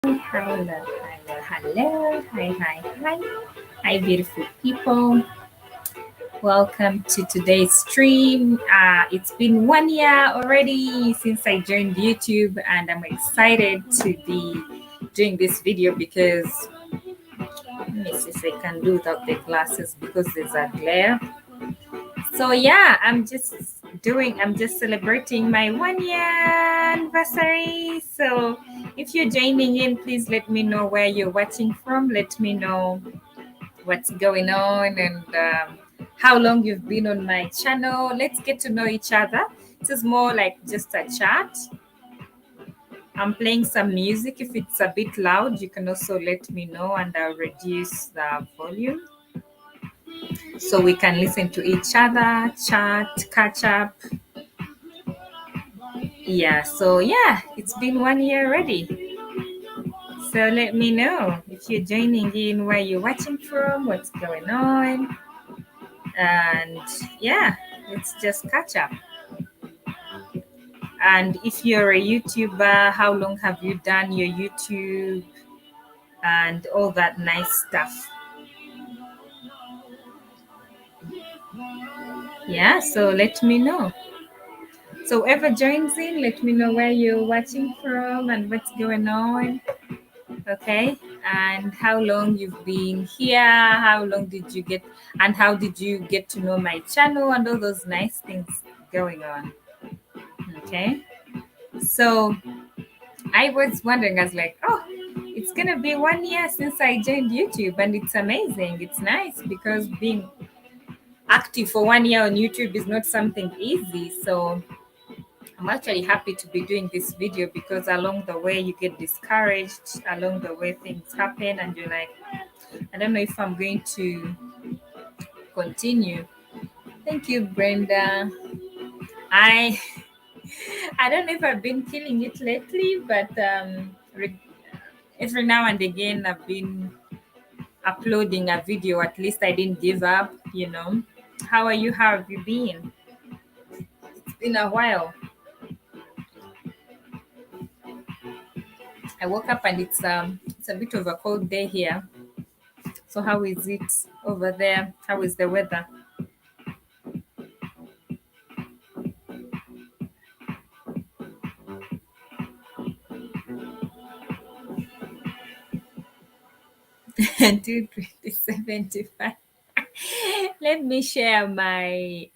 Hello, hello, hello. Hi. Hi, beautiful people. Welcome to today's stream. It's been 1 year already since I joined YouTube, and I'm excited to be doing this video because let me see if I can do without the glasses because there's a glare. So yeah, I'm just celebrating my 1 year anniversary. So if you're joining in, please let me know where you're watching from. Let me know what's going on and how long you've been on my channel. Let's get to know each other. This is more like just a chat. I'm playing some music. If it's a bit loud, you can also let me know and I'll reduce the volume so we can listen to each other, chat, catch up. Yeah, it's been 1 year already. So let me know if you're joining in, where you're watching from, what's going on. And yeah, let's just catch up. And if you're a YouTuber, how long have you done your YouTube and all that nice stuff? Yeah, so let me know. So whoever joins in, let me know where you're watching from and what's going on. Okay, and how long you've been here, how long did you get, and how did you get to know my channel and all those nice things going on. Okay, so I was wondering, I was like, oh, it's gonna be 1 year since I joined YouTube, and it's amazing. It's nice because being active for 1 year on YouTube is not something easy. So I'm actually happy to be doing this video because along the way you get discouraged, along the way things happen, and you're like, I don't know if I'm going to continue. Thank you, Brenda. I I don't know if I've been killing it lately, but every now and again I've been uploading a video. At least I didn't give up, you know. How are you? How have you been? It's been a while. I woke up and it's a bit of a cold day here. So how is it over there? How is the weather? 22075. Let me share my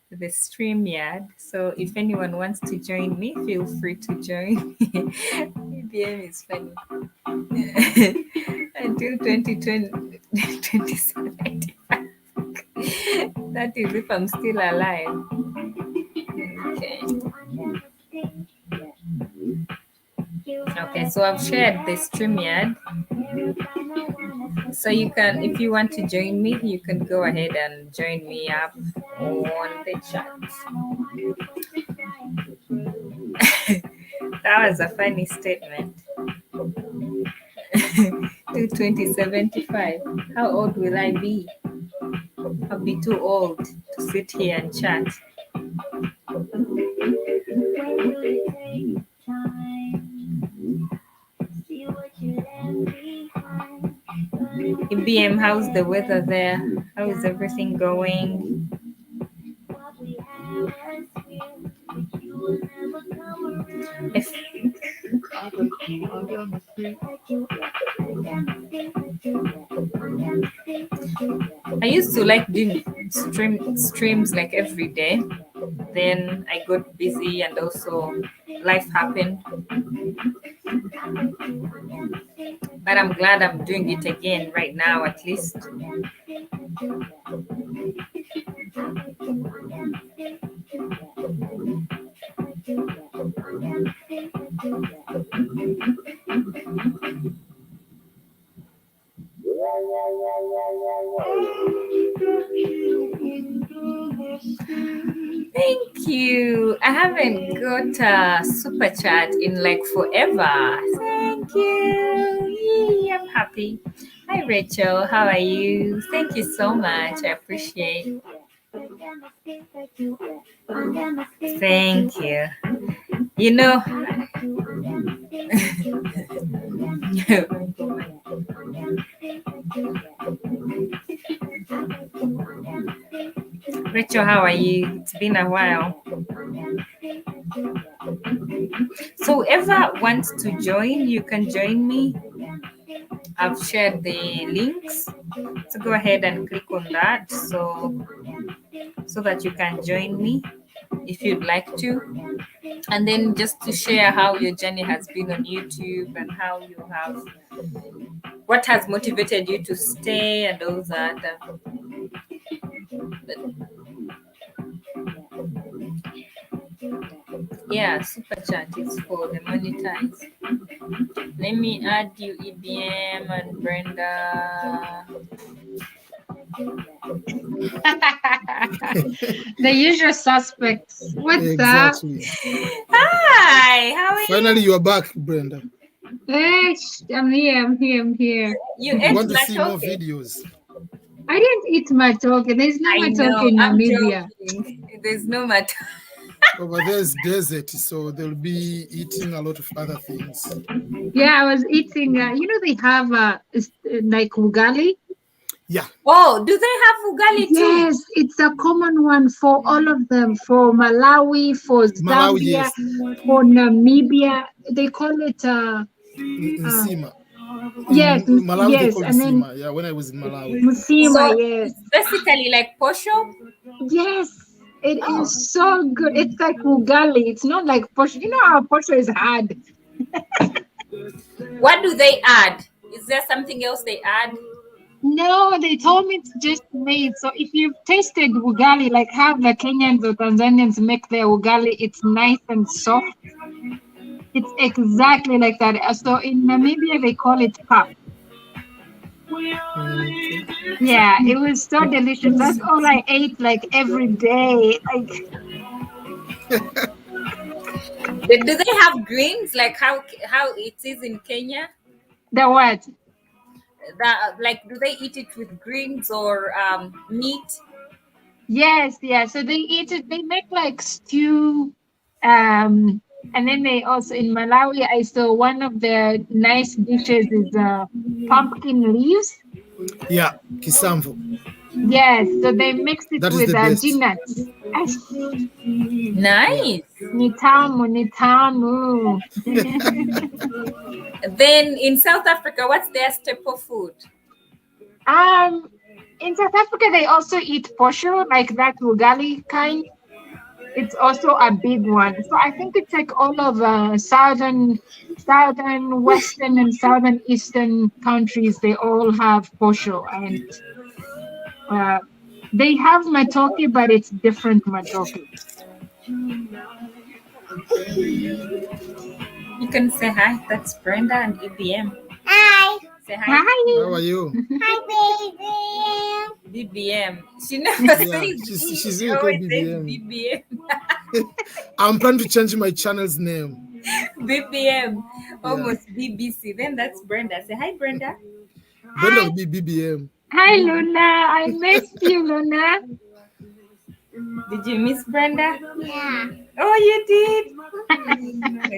the stream yard. So if anyone wants to join me, feel free to join. BBM is funny. Until 2075. That is if I'm still alive. Okay. Okay, so I've shared the StreamYard. So you can, if you want to join me, you can go ahead and join me up on the chat. That was a funny statement. To 2075. How old will I be? I'll be too old to sit here and chat. BM, how's the weather there? How is everything going? If I used to like doing streams like every day. Then I got busy and also life happened. But I'm glad I'm doing it again right now at least. Thank you. I haven't got a super chat in like forever. Thank you. Yay, I'm happy. Hi Rachel, how are you? Thank you so much. I appreciate. Thank you. You know, Rachel, how are you? It's been a while. So, whoever wants to join, you can join me. I've shared the links, so go ahead and click on that so that you can join me if you'd like to. And then just to share how your journey has been on YouTube and how you have, what has motivated you to stay and all that. Yeah, super chat is for the monetize. Let me add you, EBM and Brenda. The usual suspects. What's Exactly. Hi, how are you? Finally, you are back, Brenda. up? Hey, I'm here. You We ate want to see more matoke? videos. I didn't eat matoke. There's no I matoke know, in I'm Namibia. joking. There's no matoke. Over there's desert, so they'll be eating a lot of other things. Yeah, I was eating. They have like ugali. Yeah. Oh, do they have ugali too? Yes, it's a common one for all of them. For Malawi, for Malawi, Zambia, yes. for Namibia. They call it Nsima. yes, In Malawi, they yes, call it and then Nsima. Yeah, when I was in Malawi. Musima, So yes. it's basically like posho. Yes, it Oh. is so good. It's like ugali. It's not like posho. You know how posho is hard. What do they add? Is there something else they add? No, they told me it's just made. So if you've tasted ugali, like how the Kenyans or Tanzanians make their ugali, it's nice and soft. It's exactly like that. So in Namibia, they call it pap. Okay. Yeah, it was so delicious. That's all I ate like every day. Like Do they have greens like how it is in Kenya? the what? That like do they eat it with greens or meat? Yes, yeah. So they eat it. They make like stew. And then they also in Malawi, I saw one of their nice dishes is pumpkin leaves. Yeah, Kisamvu. Yes, so they mixed it That is with the best. peanuts. Nice. Ni tamu. Then in South Africa, what's their staple food? In South Africa, they also eat posho, like that ugali kind. It's also a big one. So I think it's like all of southern, western, and southern eastern countries. They all have posho, and they have matoke, but it's different matoke. You can say hi. That's Brenda and EBM. Hi. Say hi. Hi. How are you? Hi, baby. BBM. She never Yeah, says she's she really called always says BBM. BBM. I'm planning to change my channel's name. BBM. Almost BBC. Then that's Brenda. Say hi, Brenda. Brenda will be BBM. Hi, Luna. I missed you, Luna. Did you miss Brenda? Yeah. Oh, you did.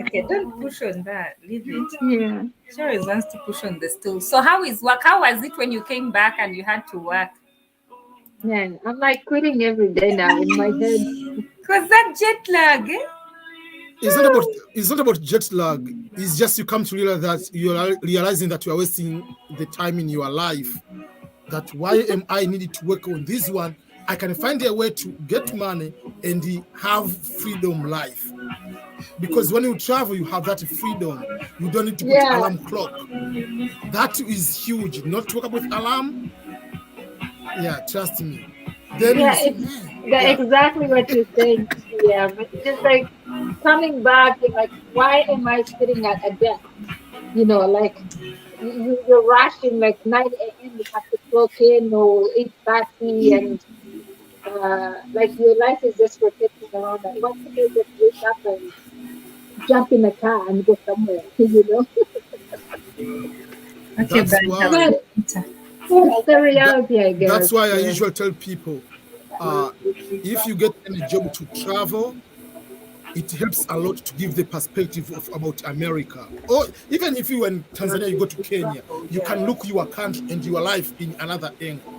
Okay, don't push on that. Leave it. Yeah. She always wants to push on the stool. So how is work? How was it when you came back and you had to work? Man, I'm like quitting every day now in my head. Cause that jet lag. Eh? It's not about jet lag. It's just you come to realize that you're realizing that you are wasting the time in your life. That why am I needed to work on this one? I can find a way to get money and have freedom life. Because when you travel, you have that freedom. You don't need to put alarm clock. That is huge. Not to wake up with alarm. Yeah, trust me. Then Yeah, it's exactly what you're saying. Yeah, but just like coming back, you're like, why am I sitting at a desk? You know, like you're rushing like 9 a.m. You have to clock in or 8:30, and like your life is just rotating around. Like, why can't you just wake up and jump in a car and go somewhere? You know. Okay, that's why. It's the reality, I guess. That's why I usually tell people, if you get any job to travel, it helps a lot to give the perspective about America. Or even if you in Tanzania, you go to Kenya, you can look your country and your life in another angle.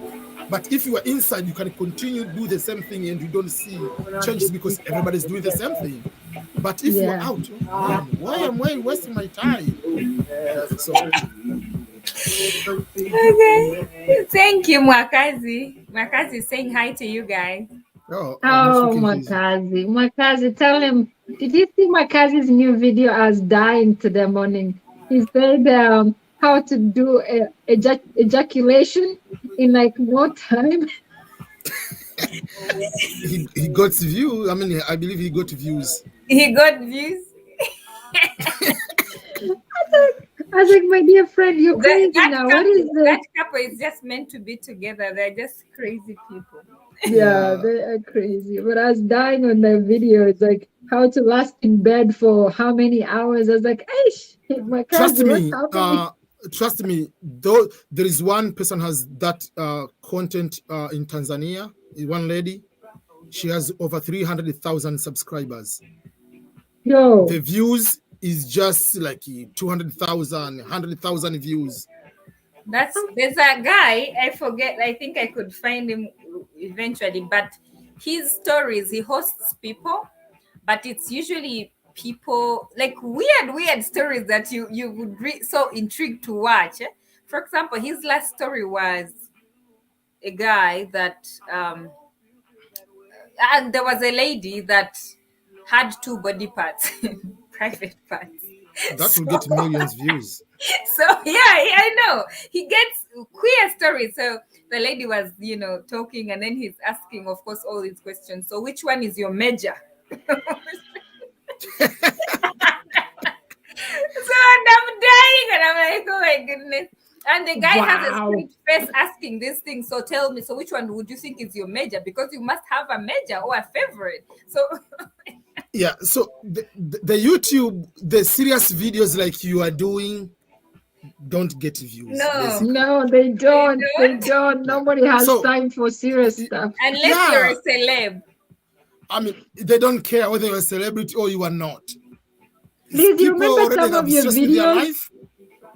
But if you are inside, you can continue to do the same thing and you don't see changes because everybody's doing the same thing. But if you're out, why am I wasting my time? So, Okay. Thank you, Mwakazi. Mwakazi is saying hi to you guys. Oh, Mwakazi, tell him, did you see Mwakazi's new video as dying today morning? He said how to do ejaculation in like no time. he got views. I mean, I believe he got views. He got views. I was like, my dear friend, you're crazy now. What is this? That couple is just meant to be together. They're just crazy people. Yeah, they are crazy. But I was dying on the video. It's like how to last in bed for how many hours. I was like, my cousin, trust me, though there is one person has that content in Tanzania, one lady, she has over 300,000 subscribers. Yo. The views is just like 200,000, 100,000 views. There's a guy, I forget, I think I could find him eventually, but his stories, he hosts people, but it's usually people like weird stories that you would be so intrigued to watch. For example, his last story was a guy that and there was a lady that had 2 body parts, private parts. That will get millions views. So I know he gets queer stories. So the lady was, talking, and then he's asking, of course, all these questions. So which one is your major? So and I'm dying, and I'm like, oh my goodness. And the guy has a straight face asking this thing. So tell me, so which one would you think is your major? Because you must have a major or a favorite. So yeah, so the YouTube, the serious videos like you are doing don't get views. No, they don't. They don't. Nobody has time for serious stuff. Unless you're a celeb. I mean, they don't care whether you're a celebrity or you are not. Liz, you remember some of your videos?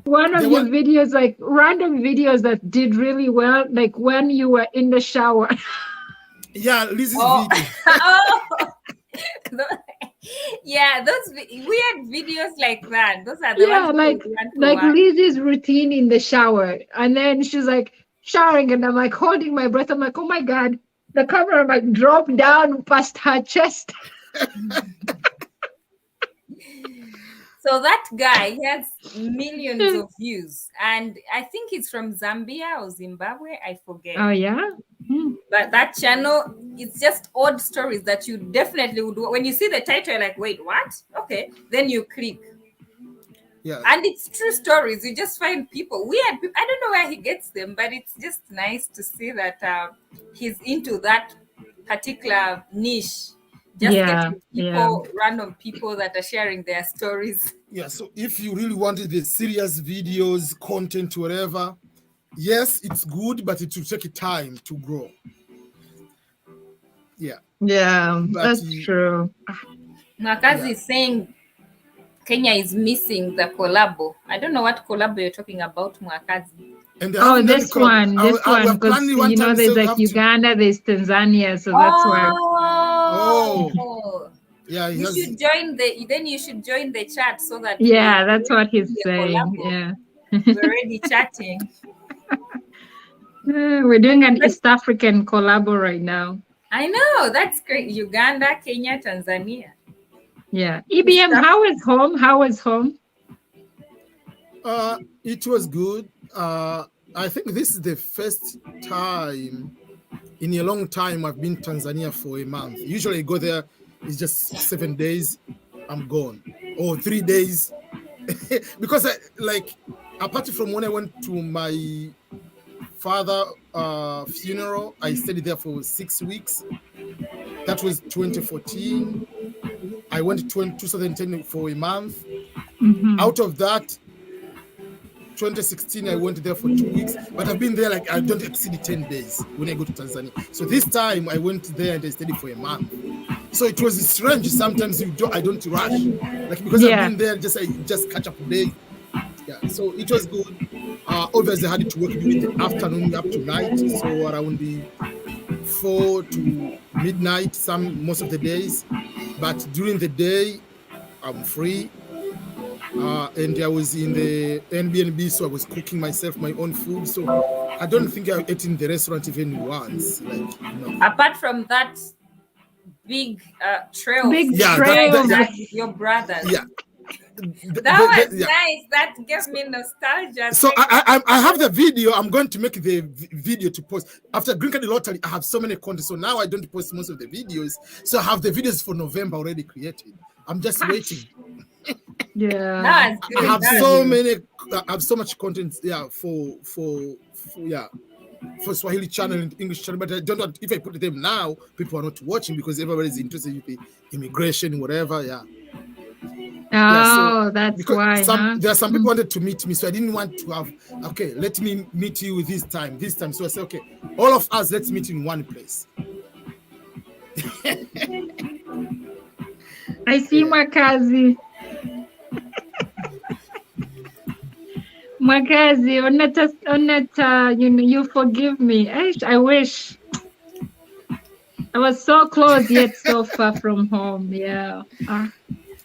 One of your videos, like random videos that did really well, like when you were in the shower. Yeah, Liz's video. Yeah, those weird videos like that. Those are the ones like Liz's routine in the shower. And then she's like showering, and I'm like holding my breath. I'm like, oh my God, the camera might drop down past her chest. So that guy, he has millions of views, and I think he's from Zambia or Zimbabwe, I forget. Oh yeah. But that channel, it's just odd stories that you definitely would. When you see the title, you're like, wait, what? Okay, then you click. Yeah. And it's true stories. You just find people, weird people. I don't know where he gets them, but it's just nice to see that he's into that particular niche. Just getting people, random people that are sharing their stories. Yeah, so if you really wanted the serious videos, content, whatever, yes, it's good, but it will take time to grow. Yeah. Yeah, that's true. Mwakazi is saying Kenya is missing the collabo. I don't know what collabo you're talking about, Mwakazi. And this one, because there's like Uganda, there's Tanzania, so that's why. Oh, yeah. You should join the chat so that. Yeah, that's what he's saying. Yeah, we're already chatting. We're doing an East African collabo right now. I know, that's great. Uganda, Kenya, Tanzania. Yeah, EBM. How is home? How was home? It was good. I think this is the first time in a long time I've been to Tanzania for a month. Usually I go there, it's just 7 days, I'm gone. Or 3 days. Because apart from when I went to my father funeral, I stayed there for 6 weeks. That was 2014. I went to 2010 for a month. Mm-hmm. Out of that, 2016, I went there for 2 weeks, but I've been there I don't exceed 10 days when I go to Tanzania. So this time I went there and I stayed for a month. So it was strange. Sometimes I don't rush, like because Yeah. I've been there. I just catch up today. Yeah, so it was good. Obviously, I had to work during the afternoon up to night, so around the 4 to midnight most of the days. But during the day, I'm free. And I was in the Airbnb, so I was cooking myself my own food. So I don't think I ate in the restaurant even once. Like, no. Apart from that big trail. Big Yeah, trail. with your brothers. Yeah. That was nice. That gave me nostalgia. So I have the video. I'm going to make the video to post after Green Card Lottery. I have so many content, so now I don't post most of the videos. So I have the videos for November already created. I'm just waiting. Yeah. That's good. I have That's so good. many. I have so much content. Yeah, for Swahili channel and English channel, but I don't know if I put them now, people are not watching because everybody's interested in the immigration, whatever. Yeah. Oh, that's why. There are some people wanted to meet me, so I didn't want to have. Okay, let me meet you this time. So I said, okay, all of us, let's meet in one place. I see Makazi. Makazi, you forgive me. I wish. I was so close yet so far from home. Yeah.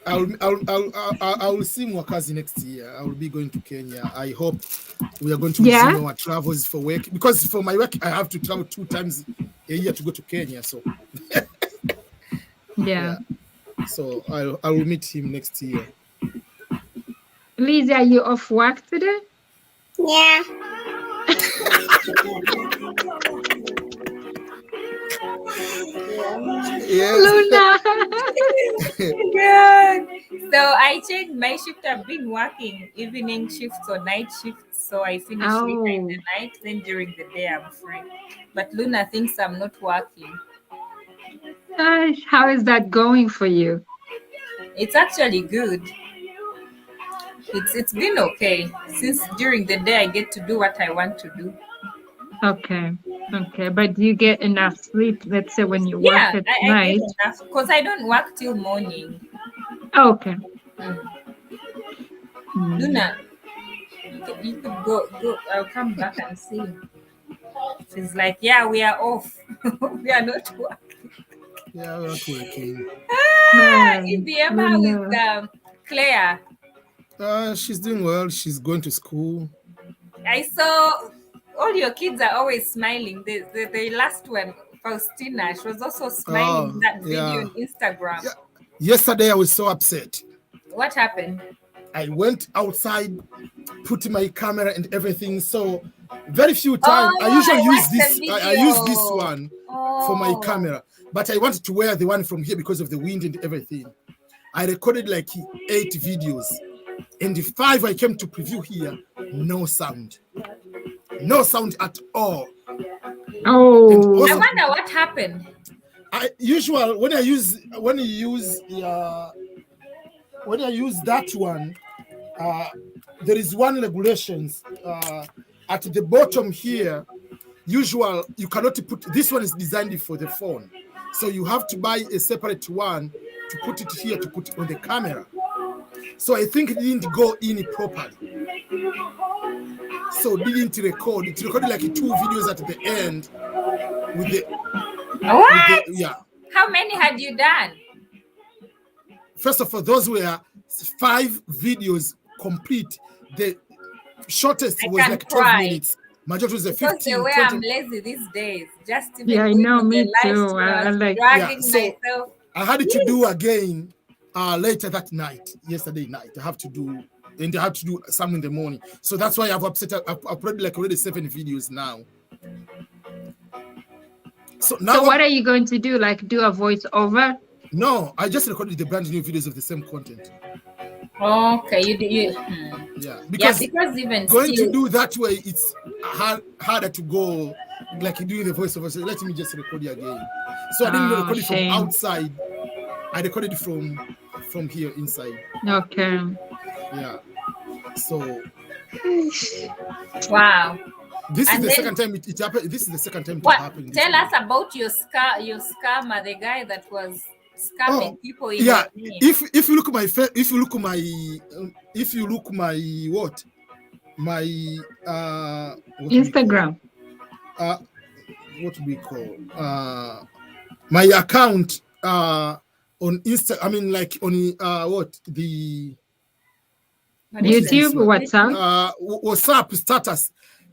I will see Mwakazi next year. I will be going to Kenya. I hope we are going to resume our travels for work, because for my work I have to travel 2 times a year to go to Kenya. So yeah. So I will meet him next year. Lizzie, are you off work today? Yeah. Yes. Luna. Good. So I changed my shift. I've been working evening shifts or night shifts. So I finish later in the night. Then during the day I'm free. But Luna thinks I'm not working. How is that going for you? It's actually good. It's been okay. Since during the day I get to do what I want to do. Okay. But do you get enough sleep, let's say when you work at night? Get enough because I don't work till morning. Okay. Luna, you could go. I'll come back and see. She's like, yeah, we are off. We are not working. Yeah, we're not working. IBM, how is Claire? She's doing well. She's going to school. I saw all your kids are always smiling. The last one, Faustina, she was also smiling in that video on Instagram. Yeah. Yesterday, I was so upset. What happened? I went outside, put my camera and everything. So very few times I usually use this. I use this one for my camera, but I wanted to wear the one from here because of the wind and everything. I recorded like 8 videos, and the 5 I came to preview here, no sound at all. Oh, I wonder what happened. Usual when I use that one, there is one regulations at the bottom here. Usual you cannot put this one is designed for the phone, so you have to buy a separate one to put it here to put it on the camera. So I think it didn't go in properly. So didn't record. It recorded like 2 videos at the end with the How many had you done? First of all, those were 5 videos complete. The shortest was like 12 minutes. Majority was 15. Because the way 20. I'm lazy these days, just even yeah, I know, me too. I like dragging myself. I had to do again later that night, yesterday night. I have to do some in the morning. So that's why I've uploaded like already 7 videos now. So what are you going to do? Like do a voiceover? No, I just recorded the brand new videos of the same content. Okay, you yeah, because even going to do that way, it's harder to go like doing the voiceover. So let me just record it again. So I didn't record it from outside. I recorded it from here inside. Okay. Yeah. So. Wow. This is the second time it happened. This is the second time it happened. Tell us about your scammer, the guy that was scamming people in Yeah, your name. if you look at my if you look at my what my what do we call? Instagram. What do we call my account on Insta? I mean, like on what the What is YouTube, it? WhatsApp. WhatsApp status.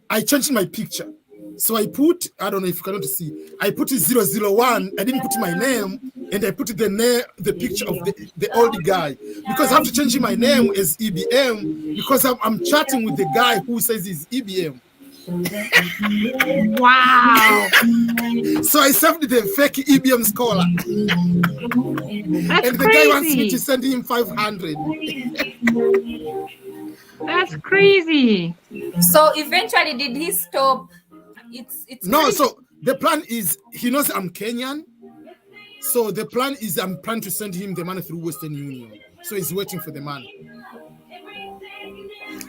I changed my picture, so I put, I don't know if you cannot see, I put it 001. I didn't put my name, and I put the picture of the old guy, because I have to change my name as EBM, because I'm chatting with the guy who says he's EBM. Wow. So I saved the fake EBM scholar, That's and the guy wants me crazy. to send him 500. That's crazy. So eventually, did he stop? It's No, crazy. so the plan is, he knows I'm Kenyan, so the plan is I'm planning to send him the money through Western Union. So he's waiting for the money.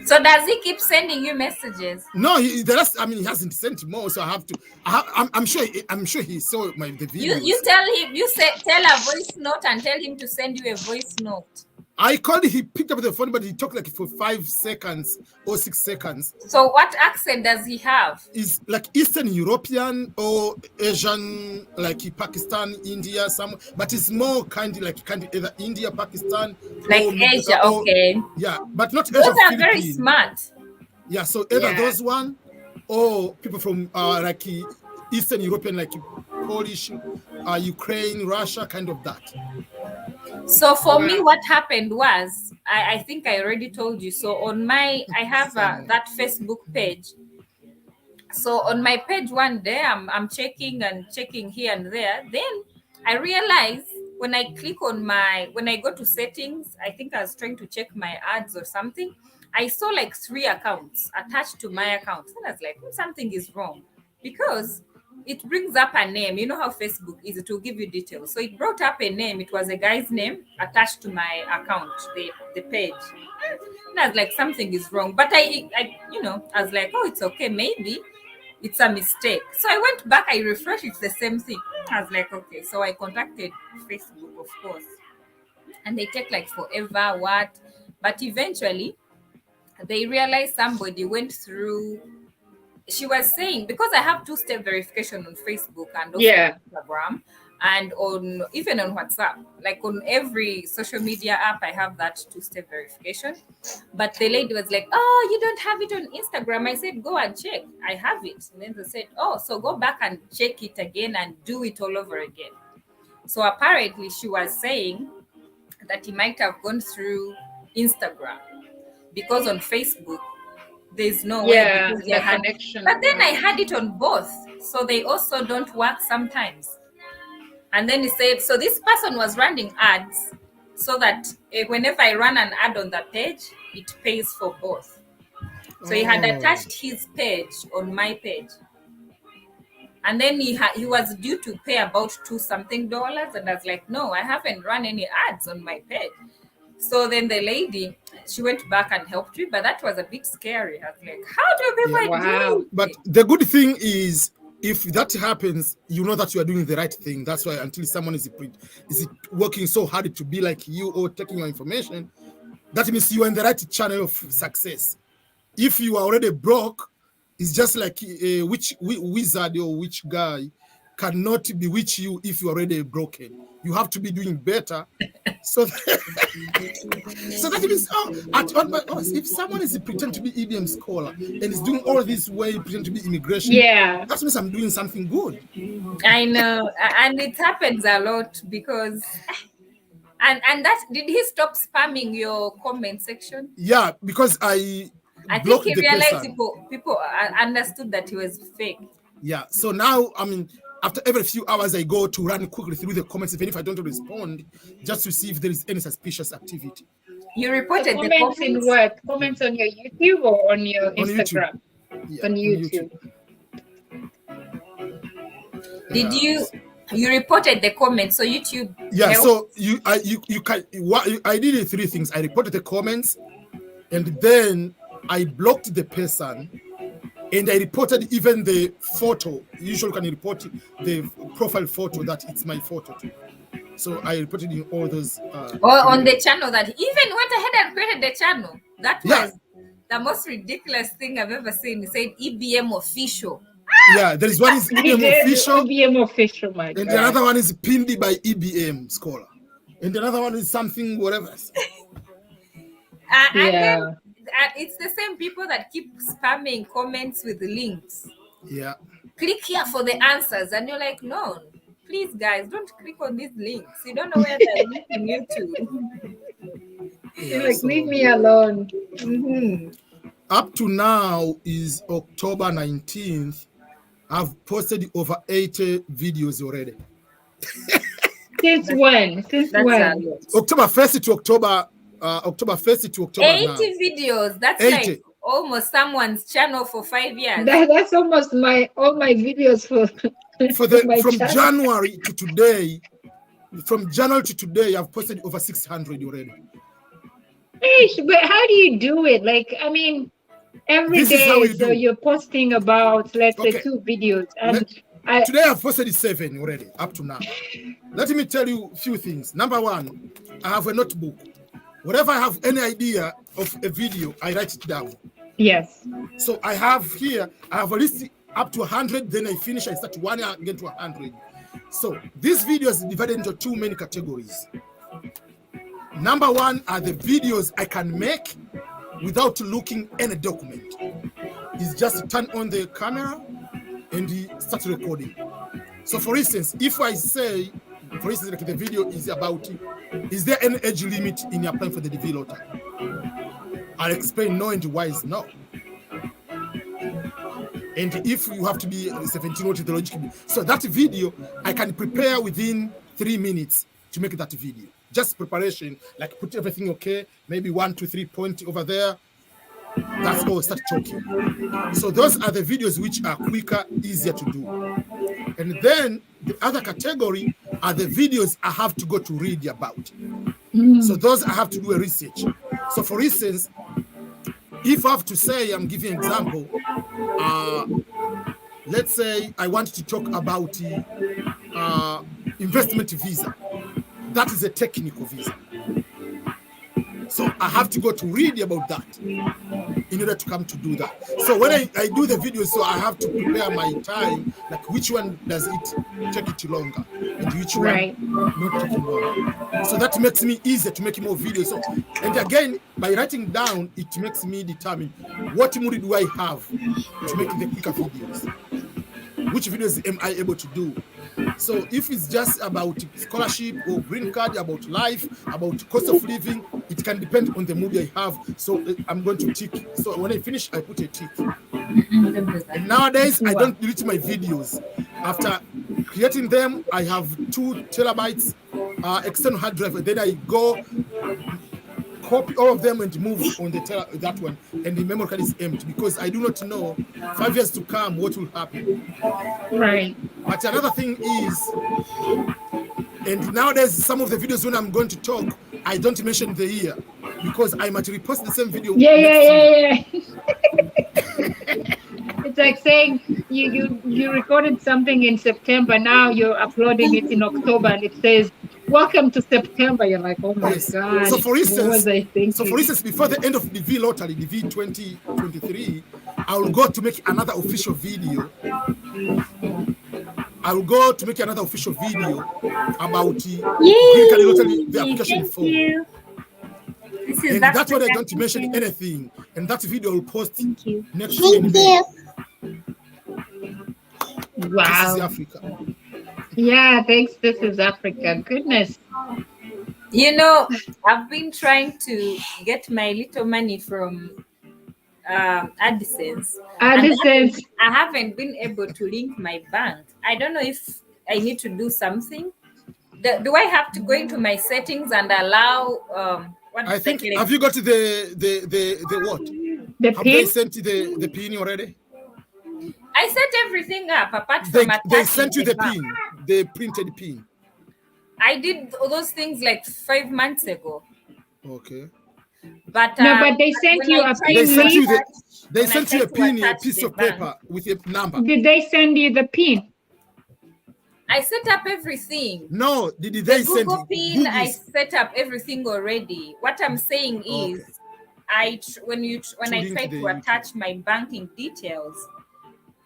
So does he keep sending you messages? No, the rest, I mean, he hasn't sent more, so I have to. I'm sure he saw the video. You tell him, tell a voice note and tell him to send you a voice note. I called, he picked up the phone, but he talked like for 5 seconds or 6 seconds. So what accent does he have? Is like Eastern European or Asian, like Pakistan, India, some, but it's more kind of either India, Pakistan, Like Asia, okay. Yeah, but not Asia. Those are very Philippines. smart. Yeah, so either Yeah. those one or people from like Eastern European, like Polish, Ukraine, Russia, kind of that. So for me, what happened was, I think I already told you. So on I have that Facebook page. So on my page one day, I'm checking here and there. Then I realized when I click on when I go to settings, I think I was trying to check my ads or something. I saw like 3 accounts attached to my account. And I was like, something is wrong, because it brings up a name. You know how Facebook is, it will give you details. So it brought up a name. It was a guy's name attached to my account, the page. And I was like, something is wrong. But I was like, oh, it's okay. Maybe it's a mistake. So I went back, I refreshed, it's the same thing. I was like, okay. So I contacted Facebook, of course. And they take like forever, but eventually they realized somebody went through. She was saying, because I have 2-step verification on Facebook and also on Instagram and even on WhatsApp, like on every social media app, I have that 2-step verification. But the lady was like, oh, you don't have it on Instagram. I said, go and check. I have it. And then they said, oh, so go back and check it again and do it all over again. So apparently she was saying that he might have gone through Instagram, because on Facebook, there's no way. The connection. But then I had it on both, so they also don't work sometimes. And then he said, so this person was running ads so that whenever I run an ad on the page, it pays for both. So he had attached his page on my page. And then he was due to pay about $2-something, and I was like, no, I haven't run any ads on my page. So then the lady, she went back and helped me, but that was a bit scary. I was like, how do people do it? But the good thing is, if that happens, you know that you are doing the right thing. That's why until someone is working so hard to be like you or taking your information, that means you are in the right channel of success. If you are already broke, it's just like which wizard or which guy cannot bewitch you if you're already broken. You have to be doing better. So that means, if someone is pretending to be EBM scholar and is doing all this way, pretending to be immigration, that means I'm doing something good. I know, and it happens a lot because, and that, did he stop spamming your comment section? Yeah, because I think he realized people understood that he was fake. Yeah, so now, I mean, after every few hours, I go to run quickly through the comments, even if I don't respond, just to see if there is any suspicious activity. You reported the comments in what? Comments on your YouTube or on your Instagram? Yeah, on YouTube. Did you reported the comments? So YouTube. Yeah, helped? so I did 3 things. I reported the comments, and then I blocked the person. And I reported even the photo. Usually can report the profile photo that it's my photo too. So I reported in all those. Or on the channel that even went ahead and created the channel. That was Yeah. the most ridiculous thing I've ever seen. It said EBM official. Yeah, there is one is EBM official, EBM official, my and God. the other one is pinned by EBM scholar, and another one is something whatever. And Yeah. then it's the same people that keep spamming comments with links. Yeah. Click here for the answers, and you're like, no, please, guys, don't click on these links. You don't know where they're linking you to. You're like, leave me alone. Mhm. Up to now is October 19th. I've posted over 80 videos already. Since when? Since That's when? a lot. October 1st to October 1st to October 80 now. videos. That's 80. like almost someone's channel for 5 years. That's almost all my videos for my From channel. January to today. From January to today, I've posted over 600 already. Ish, but how do you do it? Like, I mean, every This is how day, we so do. you're posting about, let's say, Okay. 2 videos, and Today I've posted 7 already, up to now. Let me tell you a few things. Number one, I have a notebook. Whenever I have any idea of a video, I write it down. yes, So I have here, I have a list up to 100, then I finish, I start one again to 100. So this video is divided into 2 main categories. Number one are the videos I can make without looking any document. It's just turn on the camera and start recording. So for instance, if I say, for instance, like the video is about, is there any age limit in applying for the DV lottery? I'll explain no and why is no. And if you have to be 17, what is the logic? So that video, I can prepare within 3 minutes to make that video. Just preparation, like put everything okay, maybe 1, 2, 3 points over there. That's all, start talking. So those are the videos which are quicker, easier to do. And then the other category are the videos I have to go to read about. So those I have to do a research. So for instance, if I have to say, I'm giving an example, let's say I want to talk about investment visa. That is a technical visa. So I have to go to read about that in order to come to do that. So when I do the video, so I have to prepare my time, like which one does it take it longer and which Right. one not taking longer. So that makes me easier to make more videos. So, and again, by writing down, it makes me determine what mood do I have to make the quicker videos. Which videos am I able to do? So if it's just about scholarship or green card, about life, about cost of living, it can depend on the mood I have. So I'm going to tick. So when I finish, I put a tick. And nowadays, I don't delete my videos. After creating them, I have 2 terabytes external hard drive. And then I go copy all of them and move on that one, and the memory card is empty because I do not know 5 years to come what will happen. right. But another thing is, and nowadays some of the videos when I'm going to talk, I don't mention the year because I might repost the same video. Yeah. It's like saying you recorded something in September, now you're uploading it in October, and it says, "Welcome to September." You're like, "Oh my Yes. God!" So for instance, what was I thinking? before the end of the V lottery, the V 2023, I will go to make another official video. I will go to make another official video about the green card lottery, the application Thank form. you. This is And that's what I don't mention you. anything. And that video will post Thank you. next year in Thank May. you. This is Wow. Africa. Yeah, thanks. This is Africa. Goodness. You know, I've been trying to get my little money from AdSense. AdSense. I haven't been able to link my bank. I don't know if I need to do something. Do I have to go into my settings and allow what I is think, the- have you got the what? The Have they pin. sent you the pin already? I set everything up apart They from attaching sent you the bank. pin, the printed pin. I did those things like 5 months ago. Okay. But No, but they sent when you I a tried pin They to sent you attach- They when I sent you a tried to pin, a attach piece the of bank, paper with a number. Did they send you the pin? I set up everything. No, did they The send Google PIN, I goodies? set up everything already. What I'm saying is, when I link try the to attach my banking details,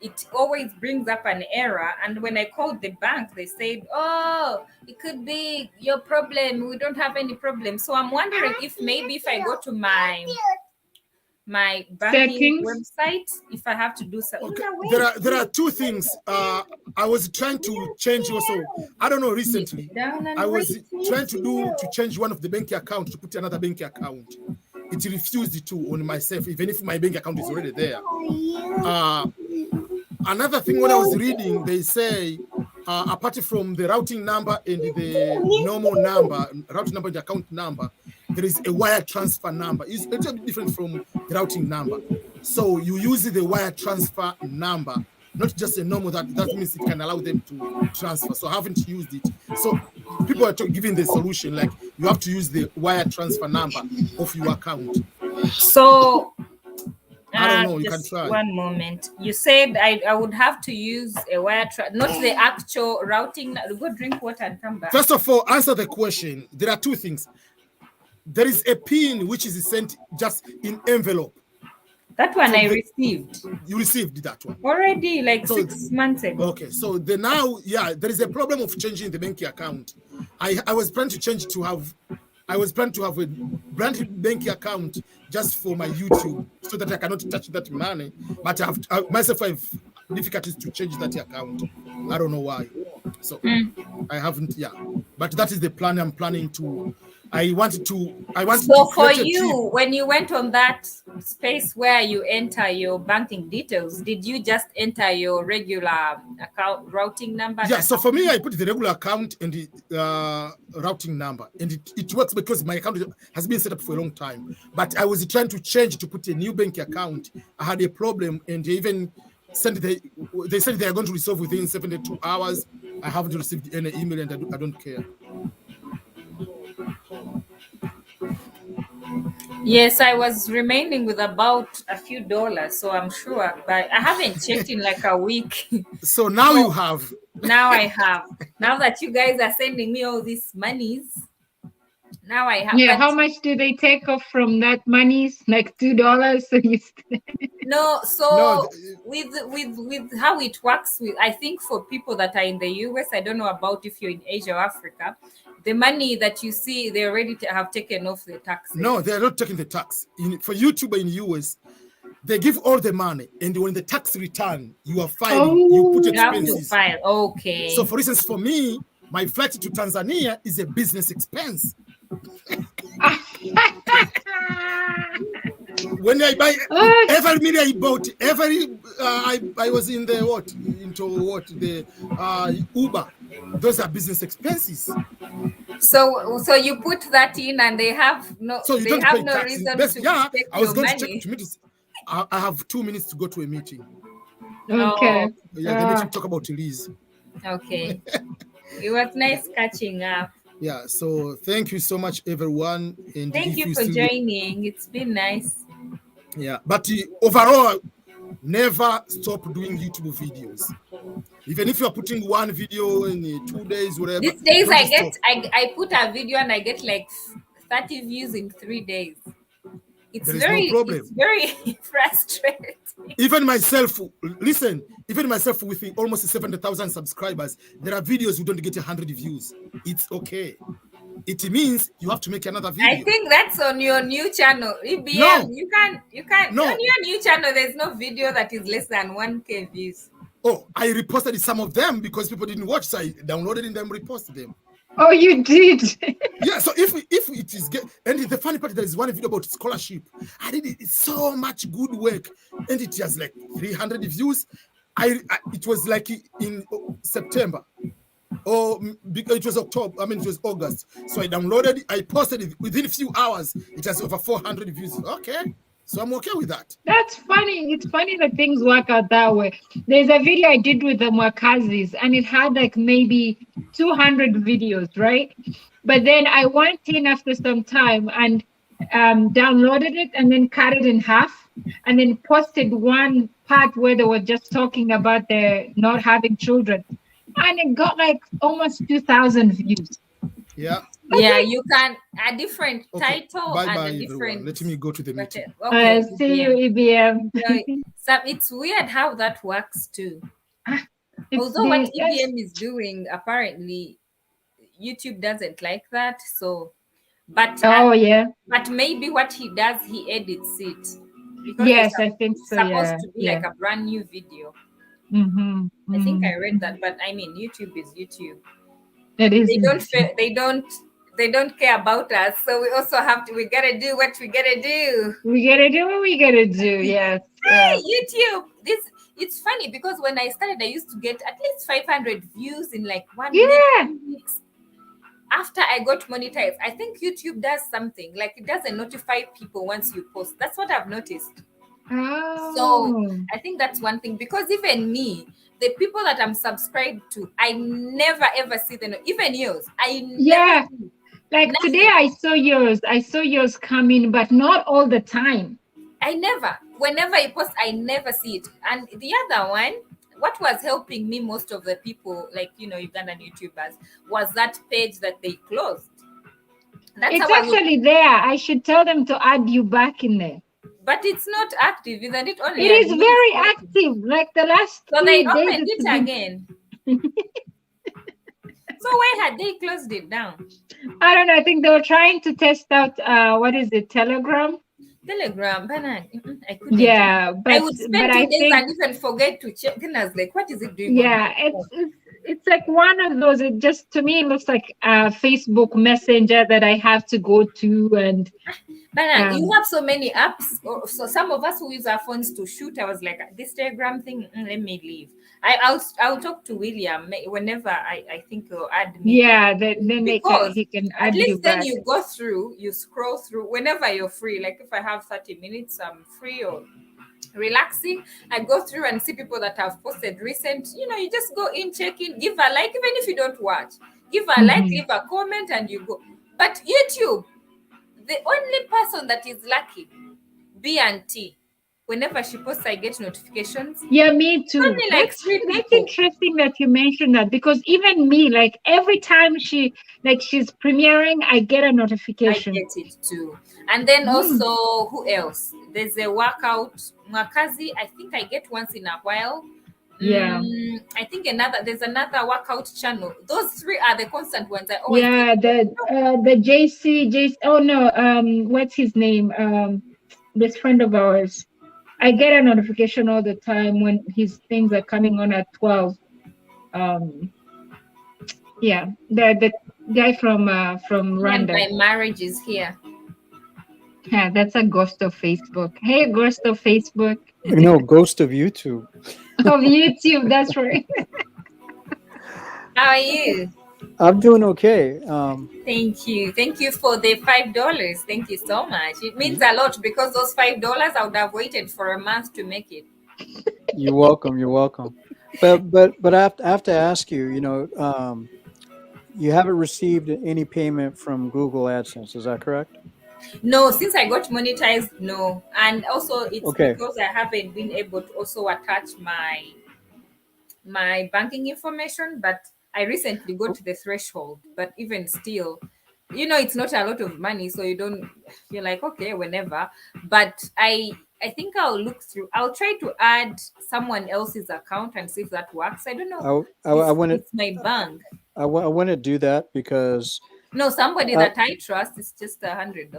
it always brings up an error. And when I called the bank, they said, "Oh, it could be your problem. We don't have any problem." So I'm wondering if maybe if I go to my banking Settings. website, if I have to do something. Okay. There are two things. I was trying to change also. I don't know. Recently, I was trying to change one of the bank account to put another bank account. It refused to on myself, even if my bank account is already there. Another thing, when I was reading, they say apart from the routing number and the normal number, routing number and the account number, there is a wire transfer number. It's a little bit different from the routing number. So you use the wire transfer number, not just a normal. That means it can allow them to transfer. So I haven't used it. So people are giving the solution like you have to use the wire transfer number of your account. So I don't know. You can just try. one moment. You said I would have to use a wire not the actual routing. Go drink water and come back. First of all, answer the question. There are two things. There is a PIN which is sent just in envelope. That one I received. You received that one already, like 6 months ago. Okay, so now, there is a problem of changing the banking account. I was planning to change to have. I was planning to have a branded banking account just for my YouTube, so that I cannot touch that money. But I have difficulties to change that account. I don't know why. So I haven't. Yeah, but that is the plan. I'm planning to. I wanted to. So for you, when you went on that space where you enter your banking details, did you just enter your regular account routing number? Yeah. So for me, I put the regular account and the routing number, and it works because my account has been set up for a long time. But I was trying to change to put a new bank account. I had a problem, and they even they said they are going to resolve within 72 hours. I haven't received any email, and I don't care. Yes, I was remaining with about a few dollars, so I'm sure, but I haven't checked in like a week. So now you have. Now I have. Now that you guys are sending me all these monies, now I have. Yeah, how much do they take off from that monies? Like $2? So no, so with how it works, I think for people that are in the US, I don't know about if you're in Asia or Africa, the money that you see, they already have taken off the tax. No, they are not taking the tax. For YouTuber in the US, they give all the money, and when the tax return, you are filing, you put expenses. You have to file. Okay. So, for instance, for me, my flight to Tanzania is a business expense. When I buy every media I bought, I was in the Uber. Those are business expenses. So you put that in, and they have no. So you don't have no taxes. Reason to take I was your going money. to check to I have 2 minutes to go to a meeting. Okay. Yeah, the meeting talk about Liz. Okay. It was nice catching up. Yeah. So thank you so much, everyone. And thank you for joining. It's been nice. Yeah, but overall, never stop doing YouTube videos. Even if you're putting one video in 2 days, whatever. These days I put a video and I get like 30 views in 3 days. It's very frustrating. Even myself with almost 70,000 subscribers, there are videos who don't get 100 views. It's okay. It means you have to make another video. I think that's on your new channel. EBM, no. You can't. No. On your new channel, there's no video that is less than 1K views. Oh, I reposted some of them because people didn't watch, so I downloaded and then reposted them. Oh, you did? Yeah, so if it is and the funny part, there is one video about scholarship. I did so much good work, and it has like 300 views. It was like in September. It was October. It was August. So I downloaded it. I posted it within a few hours. It has over 400 views. Okay. So I'm okay with that. That's funny. It's funny that things work out that way. There's a video I did with the Mwakazis, and it had like maybe 200 videos, right? But then I went in after some time and downloaded it and then cut it in half and then posted one part where they were just talking about their not having children. and it got like almost 2,000 views. Yeah. Yeah, you can a different Okay. title Bye and bye, a everyone. different. Let me go to the meeting. Okay, See you, EBM. EBM. So it's weird how that works too. It's Although what yes. EBM is doing, apparently YouTube doesn't like that. So, but Oh yeah. but maybe what he does, he edits it because Yes, I think it's so. supposed Yeah. to be Yeah. like a brand new video. Mm-hmm. I think I Mm-hmm. read that, but I mean, YouTube is YouTube. It is. They don't. They don't care about us. So we also have to. We gotta do what we gotta do. We gotta do what we gotta do. Yes. Hey, YouTube. It's funny because when I started, I used to get at least 500 views in like 1 week, Yeah. 2 weeks. After I got monetized, I think YouTube does something like it doesn't notify people once you post. That's what I've noticed. So Oh. I think that's one thing because even me, the people that I'm subscribed to, I never ever see them. Even yours, I Yeah. never see Like nothing. today, I saw yours. I saw yours coming, but not all the time. I never. Whenever you post, I never see it. And the other one, what was helping me most of the people, like Ugandan YouTubers, was that page that they closed. That's It's how I would. actually there. I should tell them to add you back in there. But it's not active, isn't it? Only It is admins very open. active. Like the last So 3 they days, opened it's it been. again. So why had they closed it down? I don't know. I think they were trying to test out what is it, Telegram? Telegram, but I couldn't. Yeah, I but would spend I 2 days think and even forget to check. Then I was like, what is it doing? yeah, it's like one of those. It just to me it looks like a Facebook Messenger that I have to go to and. But you have so many apps. So some of us who use our phones to shoot, I was like, this Telegram thing, let me leave. I'll talk to William whenever I think he'll add me. Yeah, then Because he can at add you least then back. you go through, you scroll through whenever you're free. Like if I have 30 minutes, I'm free or relaxing, I go through and see people that have posted recent. You just go in, check in, give a like, even if you don't watch, give a like, Mhm. leave a comment, and you go. But YouTube, the only person that is lucky, B and T. Whenever she posts, I get notifications. Yeah, me too. Only like That's 3 that's people. interesting that you mentioned that because even me, like every time she's premiering, I get a I notification. get it too. And then also, who else? There's a workout. Mwakazi, I think I get once in a while. Yeah. I think there's another workout channel. Those 3 are the constant ones. I always Yeah, the JC. Oh no, what's his name? This friend of ours. I get a notification all the time when his things are coming on at 12. Yeah, the guy from and Rwanda. my marriage is here. Yeah, that's a ghost of Facebook. Hey, ghost of Facebook. No, ghost of YouTube. Of YouTube, that's right. How are you? I'm doing okay. Thank you. Thank you for the $5. Thank you so much. It means a lot because those $5 I would have waited for a month to make it. You're welcome. You're welcome. But I have to ask you. You haven't received any payment from Google AdSense. Is that correct? No, since I got monetized, no. And also it's Okay. because I haven't been able to also attach my banking information, but I recently got to the threshold. But even still, it's not a lot of money, so you're like, okay, whenever. But I think I'll look through. I'll try to add someone else's account and see if that works. I don't know. I want to. It's my bank. I want to do that because No, somebody that I trust is just $100,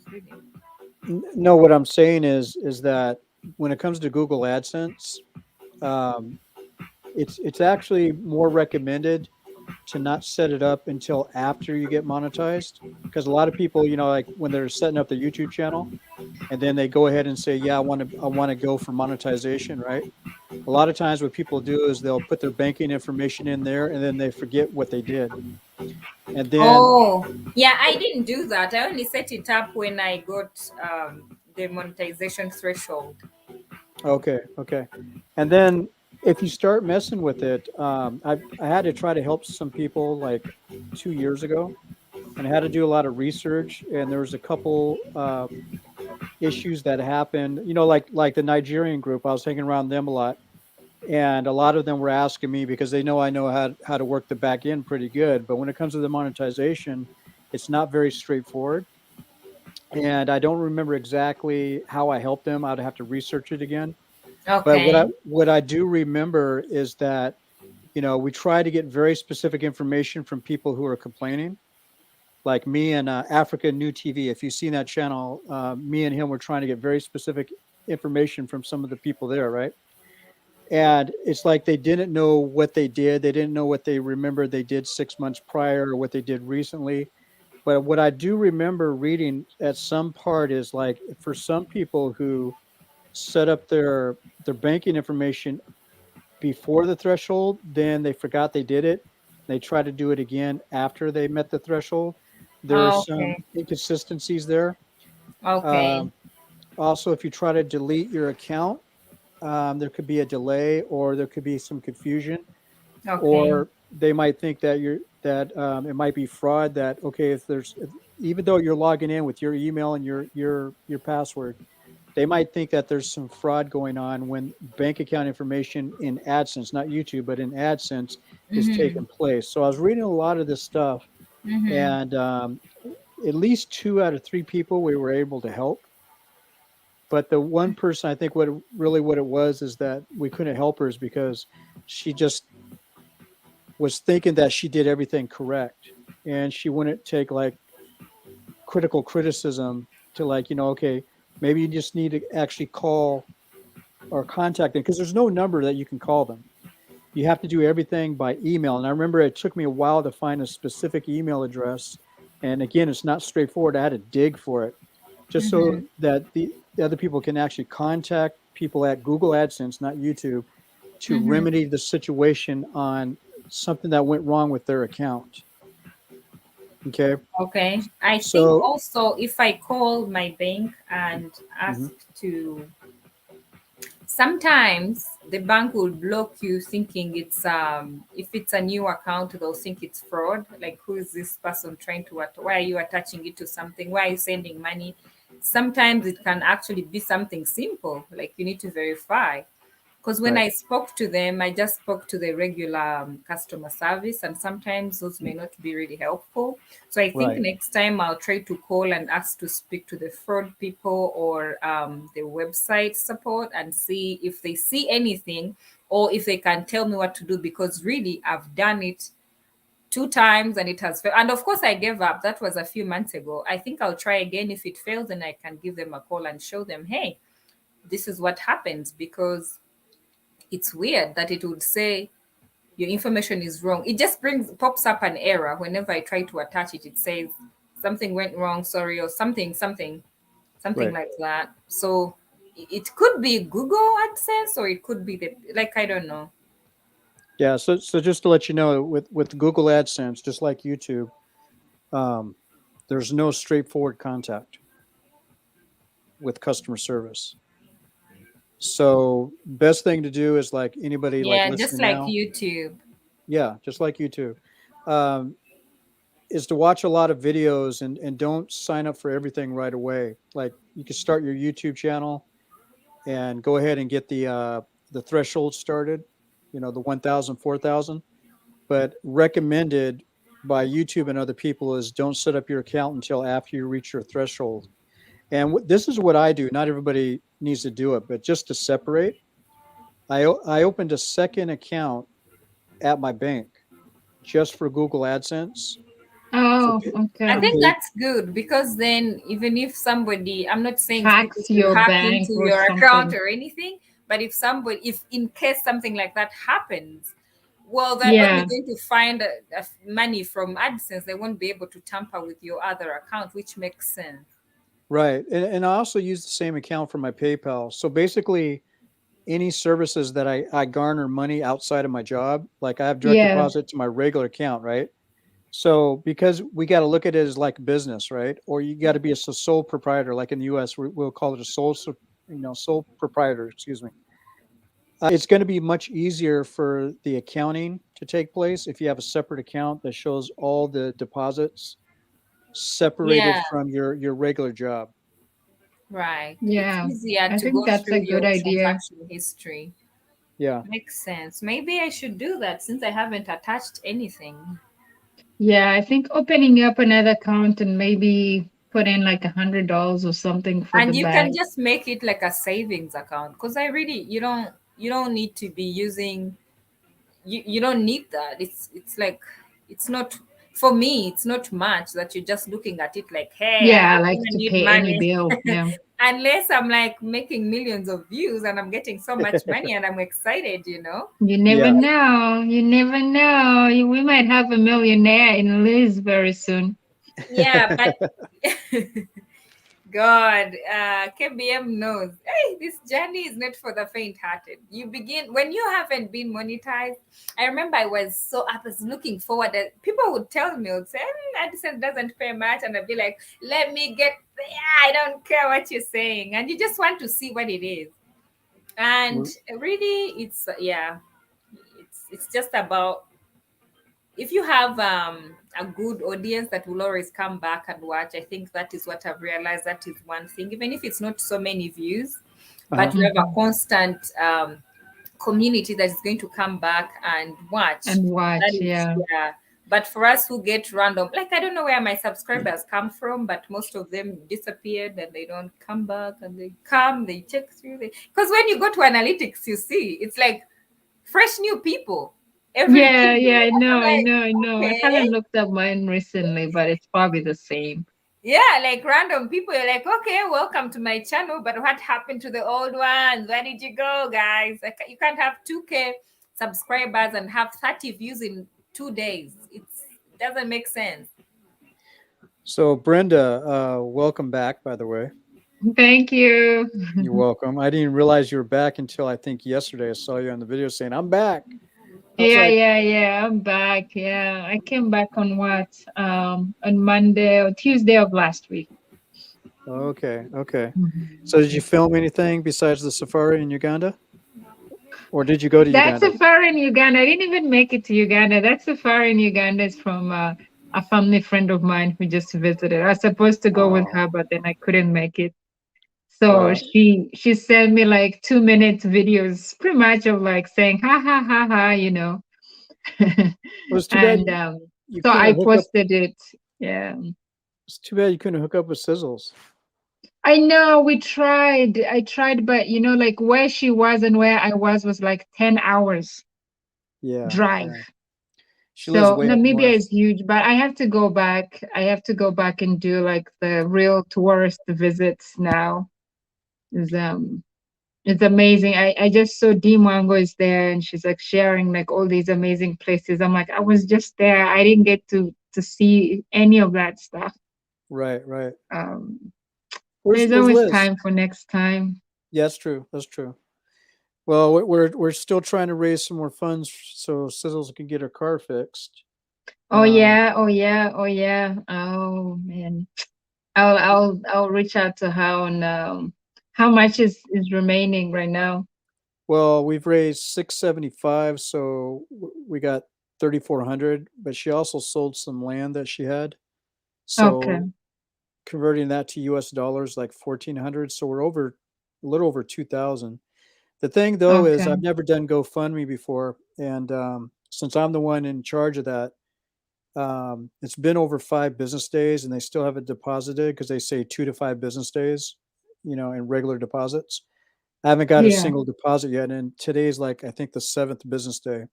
really. no. What I'm saying is that when it comes to Google AdSense, it's actually more recommended to not set it up until after you get monetized, because a lot of people, like when they're setting up their YouTube channel, and then they go ahead and say, yeah, I want to go for monetization, right? A lot of times what people do is they'll put their banking information in there and then they forget what they did. And then yeah, I didn't do that. I only set it up when I got the monetization threshold. Okay. And then if you start messing with it, I had to try to help some people like 2 years ago, and I had to do a lot of research, and there was a couple issues that happened, like the Nigerian group. I was hanging around them a lot, And a lot of them were asking me because they know I know how to work the back end pretty good. But when it comes to the monetization, it's not very straightforward. And I don't remember exactly how I helped them. I'd have to research it again. But Okay. what I do remember is that, we try to get very specific information from people who are complaining. Like me and Africa New TV. If you've seen that channel, me and him were trying to get very specific information from some of the people there, right? And it's like they didn't know what they did. They didn't know what they remembered they did 6 months prior or what they did recently. But what I do remember reading at some part is like for some people who set up their banking information before the threshold, then they forgot they did it. They try to do it again after they met the threshold. There are some Okay. inconsistencies there. Okay. Um, Also, if you try to delete your account, there could be a delay, or there could be some confusion, Okay. or they might think that it might be fraud. That okay, even though you're logging in with your email and your password, they might think that there's some fraud going on when bank account information in AdSense, not YouTube, but in AdSense, is Mm-hmm. taking place. So I was reading a lot of this stuff, Mm-hmm. and at least 2 out of 3 people we were able to help. But the one person, I think what it was is that we couldn't help her is because she just was thinking that she did everything correct, and she wouldn't take like critical criticism to like, okay, maybe you just need to actually call or contact them, because there's no number that you can call them. You have to do everything by email. And I remember it took me a while to find a specific email address. And again, it's not straightforward. I had to dig for it just Mm-hmm. so that the other people can actually contact people at Google AdSense, not YouTube, to Mm-hmm. remedy the situation on something that went wrong with their account. Okay. Okay. I think So, also if I call my bank and mhm, ask to, sometimes the bank will block you thinking it's if it's a new account, they'll think it's fraud. Like, who is this person trying to why are you attaching it to something? Why are you sending money? Sometimes it can actually be something simple, like you need to verify. Because when right, I spoke to them, I just spoke to the regular customer service, and sometimes those may not be really helpful. So I think right. next time I'll try to call and ask to speak to the fraud people or the website support and see if they see anything or if they can tell me what to do, because really I've done it 2 times and it has failed. And of course, I gave up. That was a few months ago. I think I'll try again. If it fails, then I can give them a call and show them, hey, this is what happens, because it's weird that it would say your information is wrong. It just pops up an error whenever I try to attach it. It says something went wrong, sorry, or something Right. like that. So it could be Google AdSense or it could be the, like, I don't know. Yeah. So just to let you know, with Google AdSense, just like YouTube, um, there's no straightforward contact with customer service. So best thing to do is like anybody like Yeah, just listening like now, YouTube. yeah, just like YouTube, um, is to watch a lot of videos and don't sign up for everything right away. Like you can start your YouTube channel and go ahead and get the threshold started, the 1,000, 4,000. But recommended by YouTube and other people is don't set up your account until after you reach your threshold. And this is what I do. Not everybody needs to do it, but just to separate, I opened a second account at my bank just for Google AdSense. For Oh, I okay. think okay, that's good, because then even if somebody, I'm not saying people Hacks should your hack bank into or your account something. or anything, but if in case something like that happens, well, they're only Yeah. going to find money from AdSense. They won't be able to tamper with your other account, which makes sense. right. And I also use the same account for my PayPal. So basically, any services that I garner money outside of my job, like I have direct Yeah. deposit to my regular account, right? So because we got to look at it as like business, right? Or you got to be a sole proprietor, like in the U.S., we'll call it a sole proprietor. Excuse me. It's going to be much easier for the accounting to take place if you have a separate account that shows all the deposits separated Yeah, from your regular job. right. It's Yeah. easier I to think go that's a through good your idea. transaction history. Yeah. Makes sense. Maybe I should do that since I haven't attached anything. Yeah, I think opening up another account and maybe put in like $100 or something for the And you can bag. just make it like a savings account because I really you don't need to be using you don't need that. It's like it's not for me, it's not much that you're just looking at it like, hey, I'm Yeah, like gonna to need pay any money. bill. Yeah. Unless I'm like making millions of views and I'm getting so much money and I'm excited. You never Yeah. know. You never know. We might have a millionaire in Liz very soon. Yeah, but God, KBM knows. Hey, this journey is not for the faint-hearted. You begin when you haven't been monetized. I remember I was looking forward. That people would tell me, would say, "Addison doesn't pay much," and I'd be like, "Let me get there. I don't care what you're saying," and you just want to see what it is. And really, it's just about if you have a good audience that will always come back and watch. I think that is what I've realized. That is one thing, even if it's not so many views, but Uh-huh. you have a constant community that is going to come back and watch. And That watch, is, yeah. yeah. But for us who get random, like I don't know where my subscribers come from, but most of them disappeared and they don't come back, and they check through. Because when you go to analytics, you see it's like fresh new people every Yeah, video. yeah, I And know, I'm I like, know, I know. I okay. haven't looked up mine recently, but it's probably the same. Yeah, like random people are like, okay, welcome to my channel, but what happened to the old ones? Where did you go, guys? Like, you can't have 2K subscribers and have 30 views in 2 days. It doesn't make sense. So Brenda, welcome back, by the way. Thank you. You're welcome. I didn't realize you were back until I think yesterday. I saw you on the video saying, I'm back. I was Yeah, like, yeah, yeah. I'm back. Yeah. I came back on what? On Monday or Tuesday of last week. okay, okay. Mhm. So did you film anything besides the safari in Uganda? Or did you go to That Uganda? safari in Uganda, I didn't even make it to Uganda. That safari in Uganda is from a family friend of mine who just visited. I was supposed to go with Oh, her, but then I couldn't make it. So right. she sent me like 2 minute videos, pretty much of like saying ha ha ha ha. It was too bad And you so I couldn't hook up. posted it. Yeah. It's too bad you couldn't hook up with Sizzles. I know we tried. I tried, but like where she was and where I was like 10 hours Yeah, drive. yeah. She lives So way up Namibia north. is huge, but I have to go back. I have to go back and do like the real tourist visits now. Is It's amazing. I just saw Dee Mwango is there and she's like sharing like all these amazing places. I'm like, I was just there. I didn't get to see any of that stuff. Right, right. Um, Where's there's Where's always Liz? time for next time. Yeah, that's true. That's true. Well, we're still trying to raise some more funds so Sizzles can get her car fixed. Oh Um, yeah, oh yeah, oh yeah. Oh man. I'll reach out to her on how much is remaining right now. well, we've raised 675, so we got 3,400. But she also sold some land that she had, Okay. so converting that to U.S. dollars, like 1,400. So we're over a little over 2,000. The thing though is Okay. I've never done GoFundMe before, and since I'm the one in charge of that, it's been over 5 business days, and they still haven't deposited because they say 2 to 5 business days, in regular deposits. I haven't got a Yeah. single deposit yet, and today's like I think the 7th business day.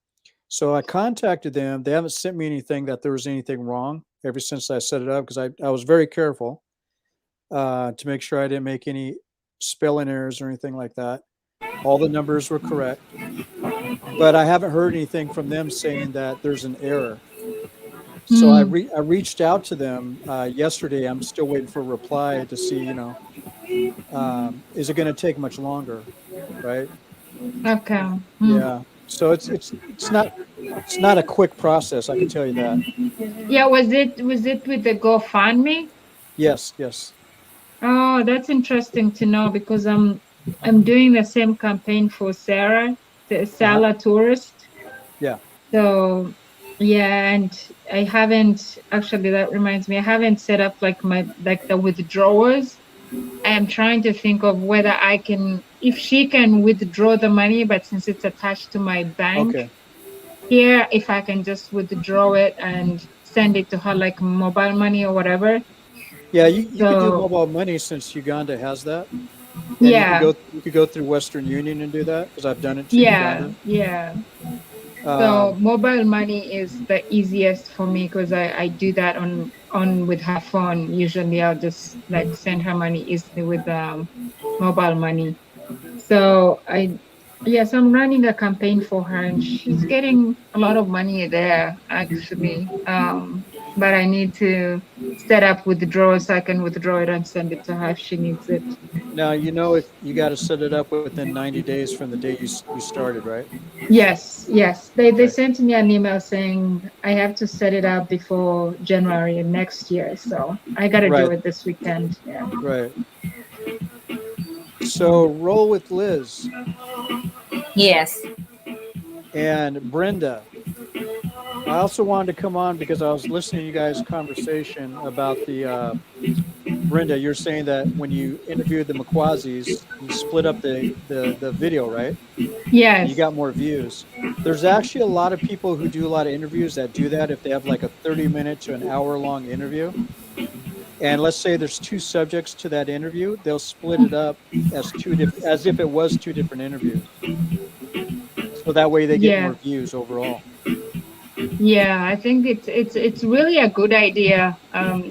So I contacted them. They haven't sent me anything that there was anything wrong ever since I set it up because I was very careful to make sure I didn't make any spelling errors or anything like that. All the numbers were correct, but I haven't heard anything from them saying that there's an error. So I Mm, reached out to them yesterday. I'm still waiting for a reply to see, is it going to take much longer, right? okay. Mm. Yeah. So it's not a quick process. I can tell you that. Yeah, was it with the GoFundMe? Yes. Yes. Oh, that's interesting to know because I'm doing the same campaign for Sarah, the Uh huh. Sala tourist. Yeah. So yeah, and I haven't actually, that reminds me, I haven't set up like the withdrawals. I am trying to think of whether I can if she can withdraw the money, but since it's attached to my bank Okay. here, if I can just withdraw it and send it to her like mobile money or whatever. Yeah, you could do So mobile money since Uganda has that, and yeah, you could go through Western Union and do that because I've done it to yeah, Uganda. yeah. So Um, mobile money is the easiest for me because I do that on with her phone. Usually I'll just like send her money easily with mobile money. So yes, I'm running a campaign for her and she's getting a lot of money there actually. But I need to set up withdrawal so I can withdraw it and send it to her if she needs it. Now you know if you got to set it up within 90 days from the day you started, right? Yes, yes. They Okay. sent me an email saying I have to set it up before January next year. So I gotta do Right, it this weekend. Yeah. right. So roll with Liz Yes. and Brenda. I also wanted to come on because I was listening to you guys' conversation about the Brenda. You're saying that when you interviewed the McQuazies, you split up the video, right? You Yes. got more views. There's actually a lot of people who do a lot of interviews that do that if they have like a 30-minute to an hour long interview. And let's say there's two subjects to that interview, they'll split it up as as if it was two different interviews. So that way they get Yeah. more views overall. Yeah, I think it's really a good idea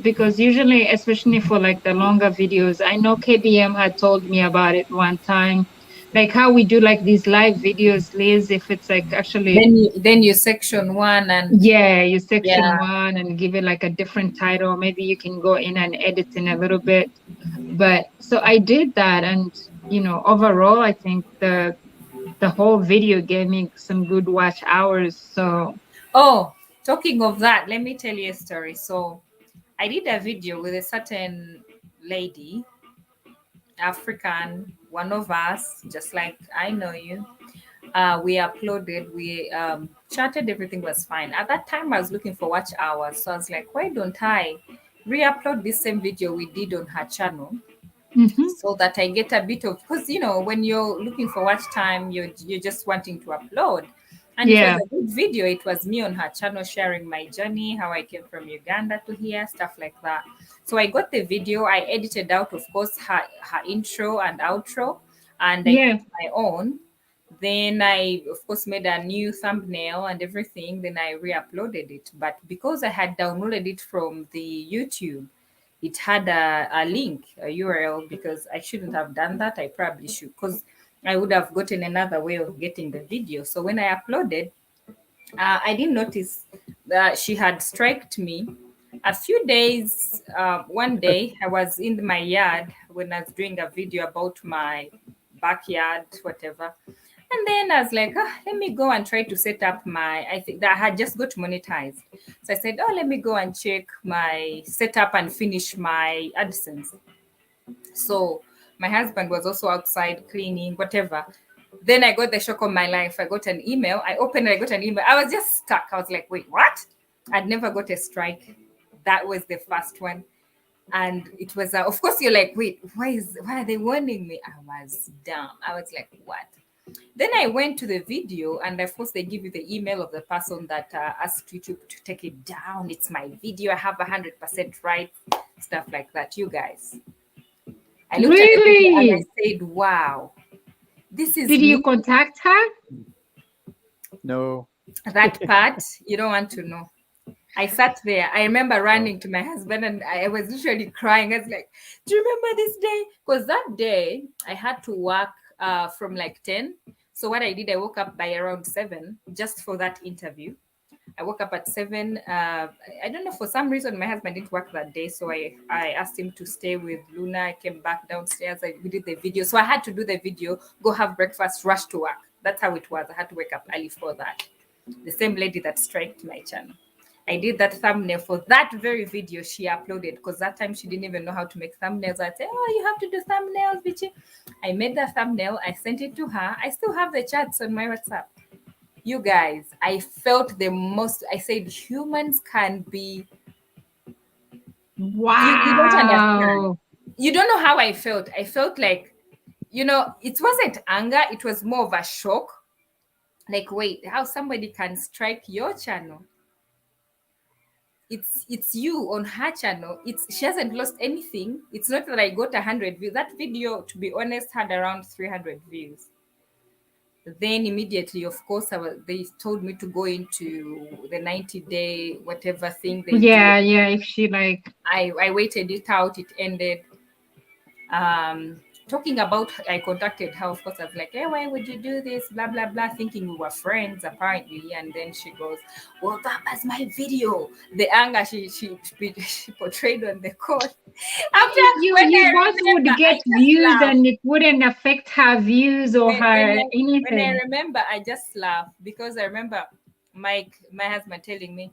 because usually, especially for like the longer videos, I know KBM had told me about it one time, like how we do like these live videos, Liz, if it's like actually Then you section one and yeah, you section yeah. one and give it like a different title. Maybe you can go in and edit in a little bit. But so I did that, and overall, I think the whole video gave me some good watch hours. So Oh, talking of that, let me tell you a story. So I did a video with a certain lady, African, one of us, just like I know you. We uploaded, we chatted, everything was fine. At that time, I was looking for watch hours. So I was like, why don't I re-upload this same video we did on her channel mhm. so that I get a bit of, because when you're looking for watch time, you're just wanting to upload. And it was Yeah. a good video. It was me on her channel sharing my journey, how I came from Uganda to here, stuff like that. So I got the video. I edited out, of course, her intro and outro, and I Yeah. put my own. Then I, of course, made a new thumbnail and everything. Then I re-uploaded it. But because I had downloaded it from the YouTube, it had a link, a URL, because I shouldn't have done that. I probably should, because I would have gotten another way of getting the video. So when I uploaded, I didn't notice that she had striked me. A few days, one day, I was in my yard when I was doing a video about my backyard, whatever. And then I was like, let me go and try to set up I think that I had just got monetized. So I said, let me go and check my setup and finish my AdSense. So my husband was also outside cleaning, whatever. Then I got the shock of my life. I got an email. I opened it, I got an email. I was just stuck. I was like, wait, what? I'd never got a strike. That was the first one. And it was, of course, you're like, wait, why are they warning me? I was dumb. I was like, what? Then I went to the video, and of course, they give you the email of the person that asked YouTube to take it down. It's my video. I have 100% right, stuff like that. You guys, I looked at the video and I Really? said, wow, this is Did you me. contact her? No. That part, you don't want to know. I sat there. I remember running to my husband and I was literally crying. I was like, do you remember this day? Because that day I had to work from like 10. So what I did, I woke up by around 7 just for that interview. I woke up at 7. I don't know, for some reason, my husband didn't work that day. So I asked him to stay with Luna. I came back downstairs. We did the video. So I had to do the video, go have breakfast, rush to work. That's how it was. I had to wake up early for that. The same lady that striked my channel. I did that thumbnail for that very video she uploaded, because that time she didn't even know how to make thumbnails. I'd say, you have to do thumbnails, bitch. I made the thumbnail. I sent it to her. I still have the chats on my WhatsApp. You guys, I felt the most. I said humans can be. You don't understand. Wow. You don't know how I felt. I felt like it wasn't anger, it was more of a shock. Like, wait, how somebody can strike your channel? It's you on her channel. She hasn't lost anything. It's not that I got 100 views. That video, to be honest, had around 300 views. Then immediately, of course, they told me to go into the 90-day whatever thing they Yeah, do. yeah. If she like, I waited it out. It ended. Talking about, I contacted her, of course. I was like, hey, why would you do this? Blah, blah, blah, thinking we were friends, apparently. And then she goes, well, that was my video. The anger she portrayed on the call. After, you when I both would remember, I get just views laughed. and it wouldn't affect her views or When her I anything. remember, I just laughed because I remember my husband telling me,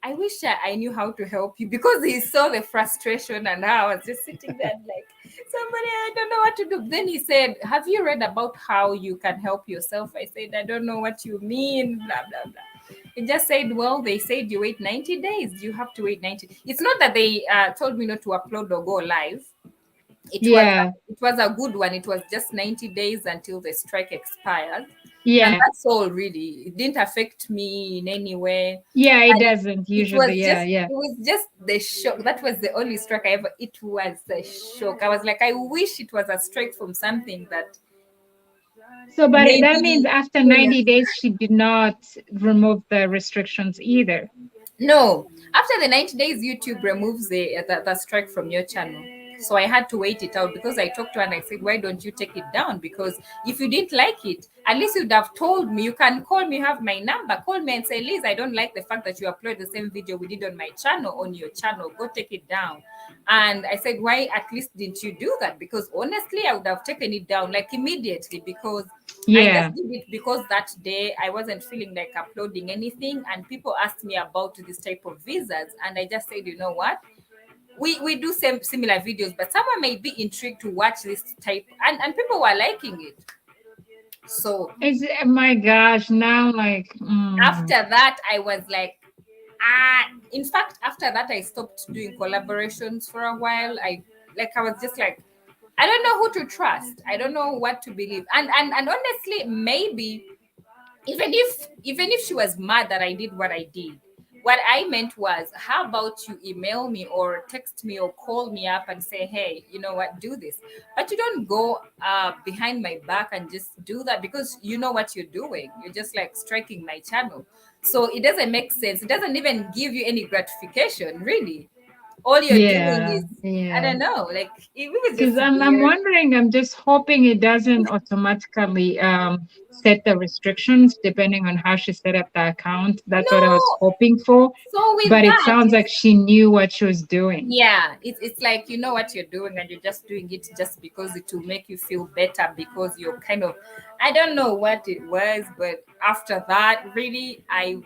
I wish I knew how to help you, because he saw the frustration and I was just sitting there like, somebody, I don't know what to do. Then he said, have you read about how you can help yourself? I said, I don't know what you mean, blah, blah, blah. He just said, well, they said you wait 90 days. You have to wait 90. It's not that they told me not to upload or go live. It was a good one. It was just 90 days until the strike expired. Yeah. And that's all, really. It didn't affect me in any way. Yeah, it doesn't usually. It was just the shock. That was the only strike it was a shock. I was like, I wish it was a strike from something that. So, but that means after 90 days, she did not remove the restrictions either. No. After the 90 days, YouTube removes the strike from your channel. So I had to wait it out, because I talked to her and I said, why don't you take it down? Because if you didn't like it, at least you'd have told me. You can call me, you have my number. Call me and say, Liz, I don't like the fact that you upload the same video we did on my channel, on your channel. Go take it down. And I said, why at least didn't you do that? Because honestly, I would have taken it down like immediately, because I just did it because that day I wasn't feeling like uploading anything. And people asked me about this type of visas. And I just said, you know what? We do similar videos, but someone may be intrigued to watch this type, and people were liking it. So oh my gosh, now like after that I was like, in fact, after that I stopped doing collaborations for a while. I was just like, I don't know who to trust. I don't know what to believe. And honestly, maybe even if she was mad that I did what I did, what I meant was, how about you email me or text me or call me up and say, hey, you know what, do this. But you don't go behind my back and just do that, because you know what you're doing. You're just like striking my channel. So it doesn't make sense. It doesn't even give you any gratification, really. All you're doing is, I don't know, like, it was just because I'm wondering, I'm just hoping it doesn't automatically set the restrictions depending on how she set up the account. That's what I was hoping for. So but it sounds like she knew what she was doing. Yeah, it's like, you know what you're doing, and you're just doing it just because it will make you feel better, because you're kind of, I don't know what it was, but after that, really, I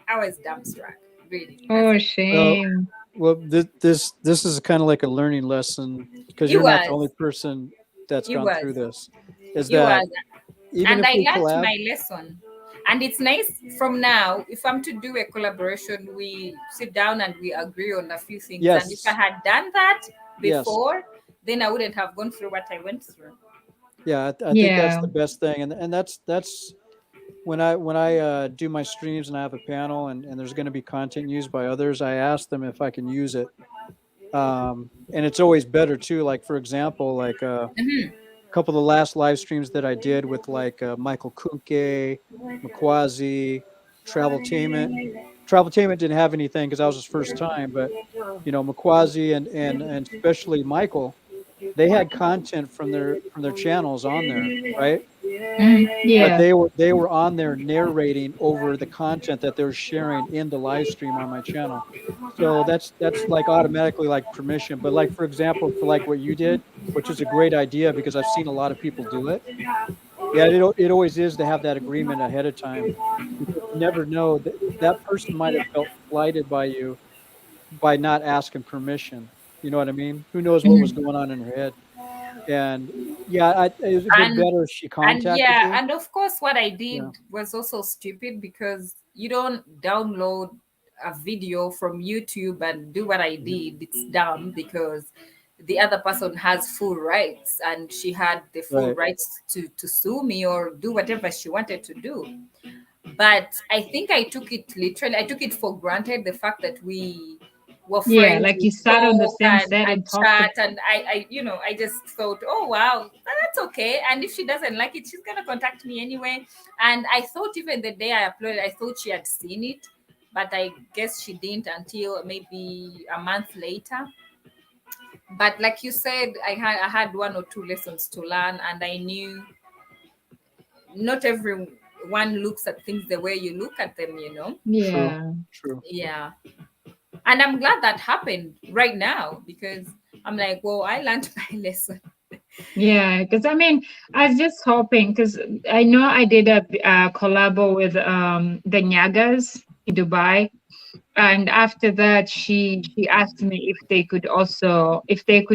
was dumbstruck, really. Oh, shame. Well, this is kind of like a learning lesson, because you're not the only person that's gone through this. And I learned my lesson. And it's nice from now, if I'm to do a collaboration, we sit down and we agree on a few things. Yes. And if I had done that before, then I wouldn't have gone through what I went through. Yeah, I think that's the best thing, and that's when I do my streams and I have a panel and there's going to be content used by others, I ask them if I can use it, and it's always better too. Like, for example, like a couple of the last live streams that I did with Michael Kunke, Makwazi, Traveltainment didn't have anything because that was his first time, but Makwazi and especially Michael, they had content from their channels on there, right? Yeah. But they were on there narrating over the content that they're sharing in the live stream on my channel. So that's like automatically like permission. But like, for example, for like what you did, which is a great idea because I've seen a lot of people do it. Yeah, it always is to have that agreement ahead of time. You never know that person might have felt slighted by you by not asking permission. You know what I mean? Who knows what was going on in her head? And yeah, it was a bit better if she contacted you. And of course, what I did was also stupid, because you don't download a video from YouTube and do what I did. It's dumb, because the other person has full rights, and she had the full Right. rights to sue me or do whatever she wanted to do. But I think I took it literally. I took it for granted, the fact that we were Yeah, friends, like we you sat on the talk same set and and talked to. chat, and I just thought, oh wow, that's okay. And if she doesn't like it, she's gonna contact me anyway. And I thought even the day I uploaded, I thought she had seen it, but I guess she didn't until maybe a month later. But like you said, I had one or two lessons to learn, and I knew not everyone looks at things the way you look at them, Yeah. True. Yeah. And I'm glad that happened right now, because I'm like, well, I learned my lesson. Yeah, because I mean, I was just hoping because I know I did a collabo with the Nyagas in Dubai, and after that, she asked me if they could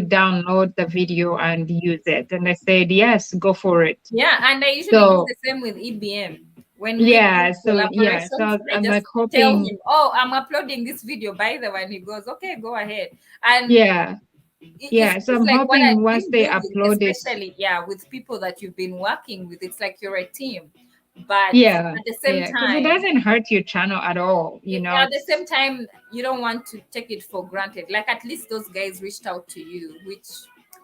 download the video and use it, and I said yes, go for it. Yeah, and I usually do So the same with EBM. When we do yeah, so collaborations, I I'm just like tell hoping, him, oh, I'm uploading this video by the way. And he goes, okay, go ahead. And yeah, it's yeah. So just I'm like what I hoping once didn't they do with, upload it, especially, yeah, with people that you've been working with. It's like you're a team. But yeah, at the same yeah, because it time, doesn't hurt your channel at all. at the same time, you don't want to take it for granted. Like, at least those guys reached out to you, which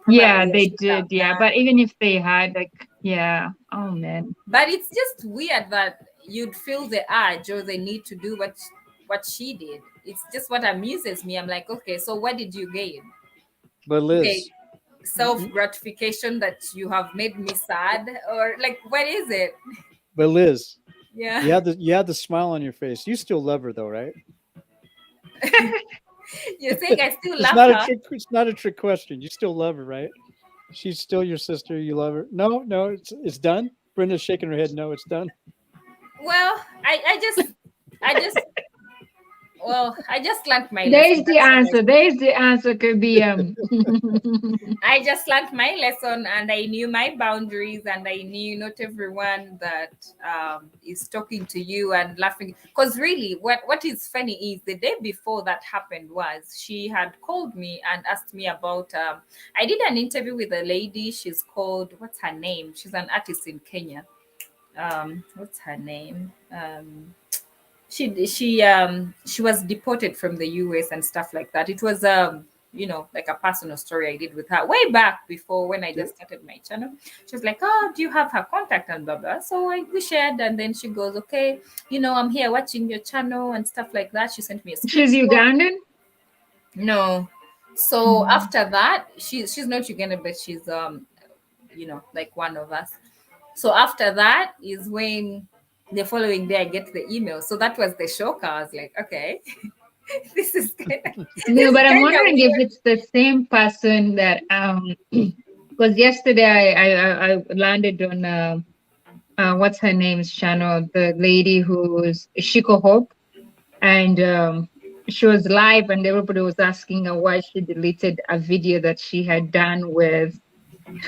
Yeah, probably I they should did. have Yeah, done. but even if they had, like, yeah, oh man, But it's just weird that you'd feel the urge or the need to do what she did. It's just what amuses me. I'm like, okay, so what did you gain? But Okay, Liz, self gratification that you have made me sad, or like, what is it? but Liz, Yeah. you had the smile on your face. You still love her though, right? You think I still It's love not a her? trick. It's not a trick question. You still love her, right? She's still your sister. You love her. No, no, it's done. Brenda's shaking her head. No, it's done. Well, I just learned my there's lesson. the That's what I answer. There's the answer. Could be I just learned my lesson, and I knew my boundaries, and I knew not everyone that is talking to you and laughing. Because really, what is funny is the day before that happened was she had called me and asked me about. I did an interview with a lady. She's called, what's her name? She's an artist in Kenya. What's her name? She was deported from the US and stuff like that. It was like a personal story I did with her way back before, when I just started my channel. She was like, oh, do you have her contact and blah blah. So we shared, and then she goes, okay, I'm here watching your channel and stuff like that. She sent me a she's screenshot. Ugandan. No. So after that, she's not Ugandan, but she's like one of us. So after that is when the following day I get the email. So that was the shock. I was like, okay, this is No, but I'm wondering if weird. it's the same person that because yesterday I landed on what's her name's channel, the lady who's Shiko Hope, and she was live and everybody was asking her why she deleted a video that she had done with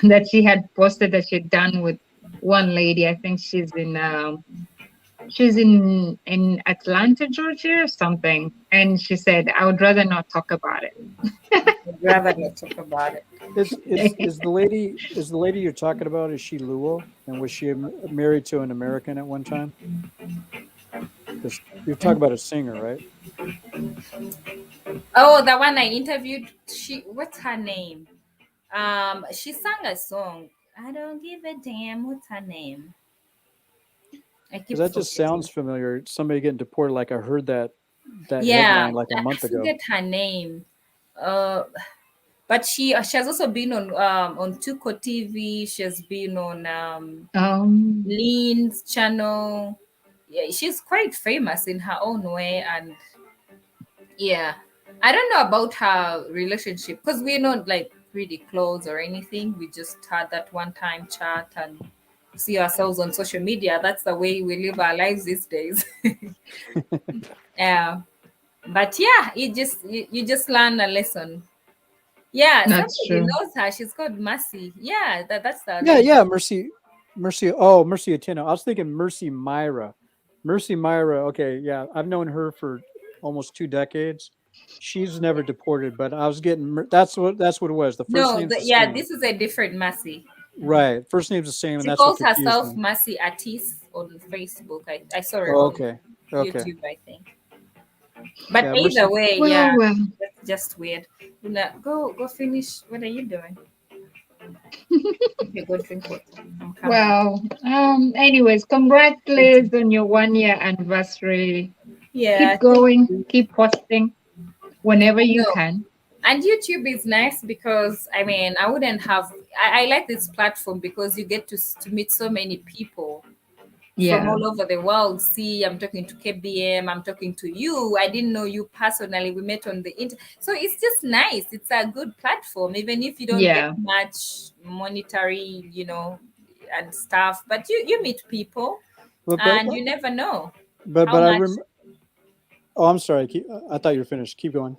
that she had posted that she had done with one lady. I think she's in Atlanta, Georgia or something. And she said, I would rather not talk about it. I'd rather not talk about it. Is the lady you're talking about? Is she Luo? And was she married to an American at one time? 'Cause you're talking about a singer, right? Oh, the one I interviewed, what's her name? She sang a song. I don't give a damn. What's her name? I keep Because that just forgetting. sounds familiar. Somebody getting deported. Like I heard that Yeah, headline like a month I ago. forget her name. But she has also been on Tuko TV. She has been on Lean's channel. Yeah, she's quite famous in her own way, and yeah, I don't know about her relationship because we're not like really close or anything. We just had that one time chat and see ourselves on social media. That's the way we live our lives these days. Yeah, but yeah, you just learn a lesson. Yeah, That's somebody true. knows her. She's called Mercy. Yeah, that's the Yeah, lady. yeah. Mercy. Oh, Mercy Atino. I was thinking Mercy Myra. Mercy Myra. Okay, yeah. I've known her for almost 2 decades. She's never deported, but I was getting. That's what it was. The first No, name's the yeah, same. this is a different Mercy. Right. First name's the same, and She that's what calls confused herself me. Mercy Atis on Facebook. I saw her Oh, on okay. Okay. YouTube, I think. But Yeah, either Mercy. way, Well, yeah, well. that's just weird. Luna, go finish. What are you doing? Okay, go drink water. I'm coming. Well, anyways, congratulations on your 1 year anniversary. Yeah, Keep thank going, you. keep posting whenever you No, can. and YouTube is nice because I mean I wouldn't have. I like this platform because you get to meet so many people from Yeah. all over the world. See, I'm talking to KBM, I'm talking to you. I didn't know you personally. We met on the internet. So it's just nice. It's a good platform, even if you don't get Yeah. much monetary, and stuff. But you meet people But but and you never know but, how but I much. rem- Oh, I'm sorry. I thought you were finished. Keep going.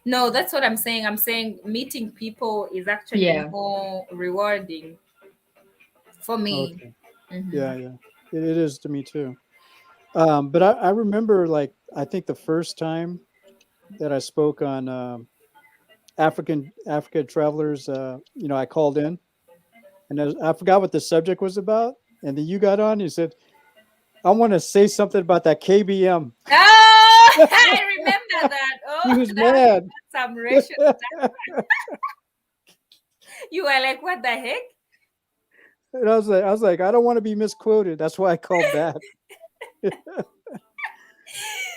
No, that's what I'm saying. I'm saying meeting people is actually Yeah. more rewarding for me. Okay. Mhm. Yeah, yeah. It is to me too. But I remember, like, I think the first time that I spoke on Africa travelers, I called in, and I forgot what the subject was about, and then you got on. You said, "I want to say something about that KBM." Oh, I remember that. He Oh, was that was mad. some racial stuff. You were like, what the heck? And I was like, I don't want to be misquoted. That's why I called back.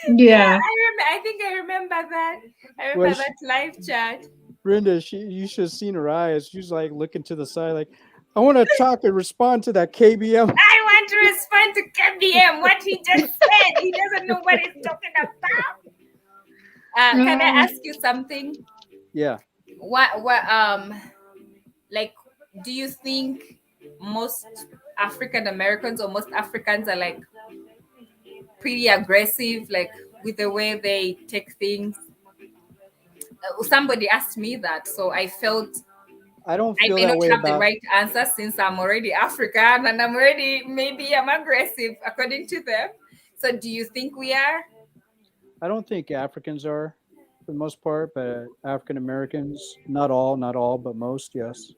Yeah, Yeah. I think I remember that. I remember Well, that live chat. Brenda, you should have seen her eyes. She was like looking to the side, like, I want to talk and respond to that KBM. I want to respond to KBM. What he just said. He doesn't know what he's talking about. Can I ask you something? Yeah. What like, do you think most African Americans or most Africans are like pretty aggressive, like with the way they take things? Somebody asked me that, so I felt I don't I feel may that not way have the about. right answer since I'm already African and maybe I'm aggressive according to them. So do you think we are? I don't think Africans are, for the most part, but African Americans, not all, but most, yes.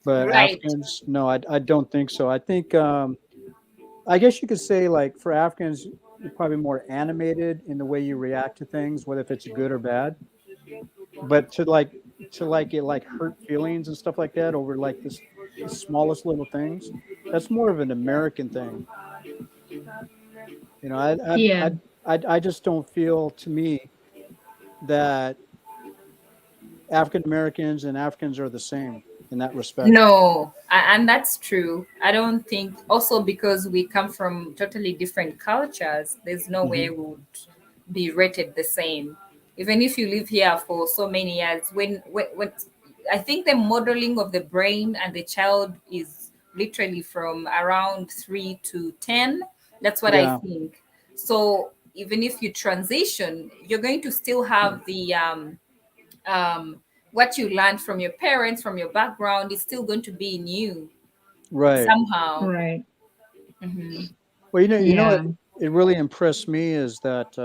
But Right. Africans, no, I don't think so. I think, I guess you could say, like, for Africans, you're probably more animated in the way you react to things, whether if it's good or bad. But to it like hurt feelings and stuff like that over like the smallest little things, that's more of an American thing. You know, Yeah. I just don't feel, to me, that African Americans and Africans are the same in that respect. No, and that's true. I don't think, also because we come from totally different cultures, there's no way Hmm. we would be rated the same. Even if you live here for so many years, when I think the modeling of the brain and the child is literally from around 3 to 10. That's what I Yeah, think. So even if you transition, you're going to still have the what you learned from your parents, from your background, is still going to be in you right. somehow. Right. Hmm. Well, Yeah. it really impressed me is that,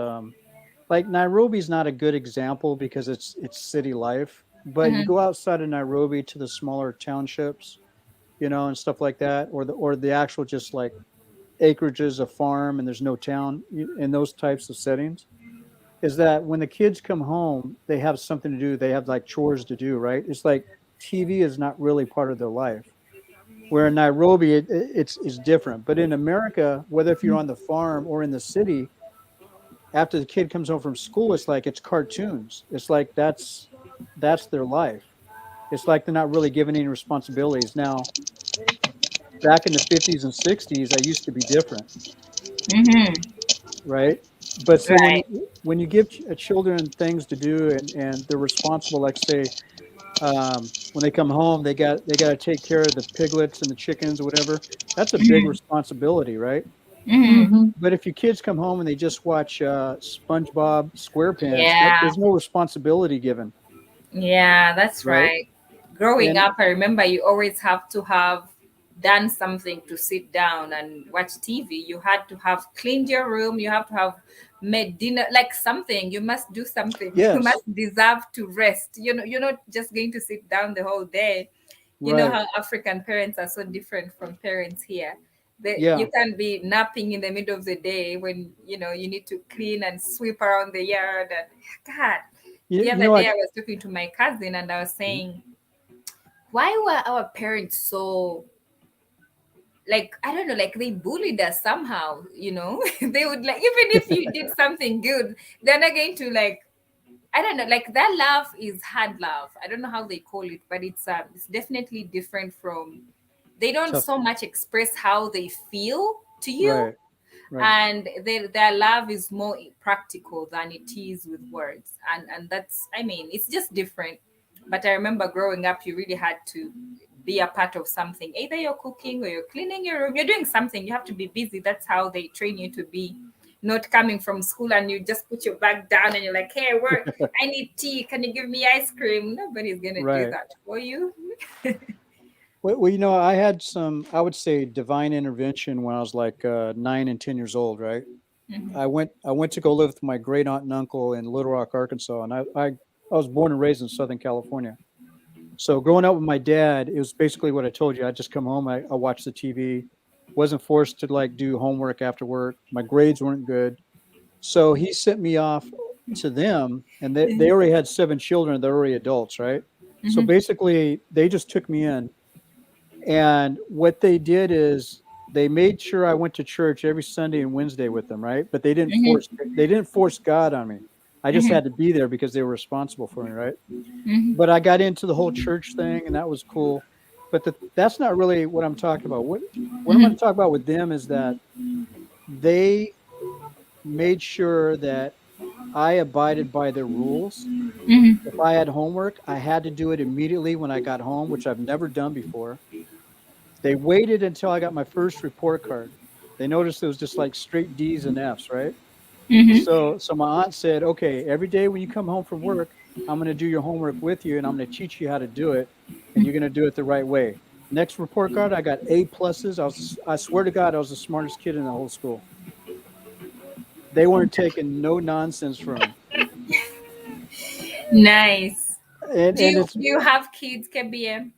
like, Nairobi's not a good example because it's city life, but you Hmm. go outside of Nairobi to the smaller townships, and stuff like that, or the actual just like acreages of farm and there's no town in those types of settings. Is that when the kids come home, they have something to do. They have like chores to do, right? It's like TV is not really part of their life. Where in Nairobi, it's different. But in America, whether if you're on the farm or in the city, after the kid comes home from school, it's like it's cartoons. It's like that's their life. It's like they're not really given any responsibilities. Now, back in the 50s and 60s, that used to be different, Hmm. right? But see, when Right. you give children things to do and they're responsible, like say, when they come home, they got to take care of the piglets and the chickens or whatever. That's a big Hmm. responsibility, right? Hmm. Mm-hmm. But if your kids come home and they just watch SpongeBob SquarePants, Yeah. there's no responsibility given, Yeah, that's right? right. Growing And up, I remember you always have to have done something to sit down and watch TV, you had to have cleaned your room, you have to have made dinner, like something. You must do something. You Yes. must deserve to rest. You're not just going to sit down the whole day. You know Right. how African parents are so different from parents here. Yeah. You can't be napping in the middle of the day when you need to clean and sweep around the yard. And God, You, the you other know day what? I was talking to my cousin and I was saying, why were our parents so, like, I don't know, like they bullied us somehow, they would, like, even if you did something good, they're not going to, like, I don't know, like that love is hard love. I don't know how they call it, but it's definitely different from, they don't Tough. so much express how they feel to you, Right. Right. and their love is more practical than it is with words, and that's, I mean, it's just different. But I remember growing up, you really had to be a part of something. Either you're cooking or you're cleaning your room, you're doing something, you have to be busy. That's how they train you to be, not coming from school and you just put your bag down and you're like, hey, work, I need tea, can you give me ice cream? Nobody's gonna do Right. that for you. Well, I had some, I would say, divine intervention when I was like 9 and 10 years old. Right. Mhm. I went to go live with my great aunt and uncle in Little Rock, Arkansas, and I was born and raised in Southern California. So growing up with my dad, it was basically what I told you. I just come home, I watched the TV, wasn't forced to like do homework after work. My grades weren't good, so he sent me off to them, and they already had 7 children. They're already adults, right? So Mhm. basically, they just took me in, and what they did is they made sure I went to church every Sunday and Wednesday with them, right? But Mhm. they didn't force God on me. I just Mhm. had to be there because they were responsible for me, right? Mhm. But I got into the whole church thing, and that was cool. But that's not really what I'm talking about. What I'm going Mhm. to talk about with them is that they made sure that I abided by their rules. If Mhm. I had homework, I had to do it immediately when I got home, which I've never done before. They waited until I got my first report card. They noticed it was just like straight D's and F's, right? Mhm. So my aunt said, okay, every day when you come home from work, I'm going to do your homework with you and I'm going to teach you how to do it, and you're going to do it the right way. Next report card, I got A pluses. I swear to God, I was the smartest kid in the whole school. They weren't taking no nonsense from Nice. me. And Do and you it's do you have kids, KBM?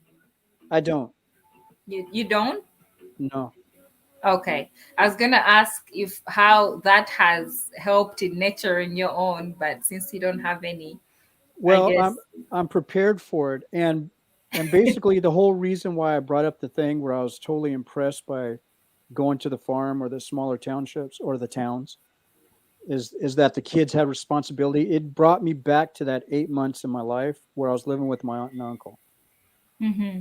I don't. You don't? No. Okay. I was gonna ask if how that has helped in nurturing your own, but since you don't have any, I Well, guess. I'm prepared for it. And basically the whole reason why I brought up the thing where I was totally impressed by going to the farm or the smaller townships or the towns is that the kids had responsibility. It brought me back to that 8 months in my life where I was living with my aunt and uncle, Mm-hmm.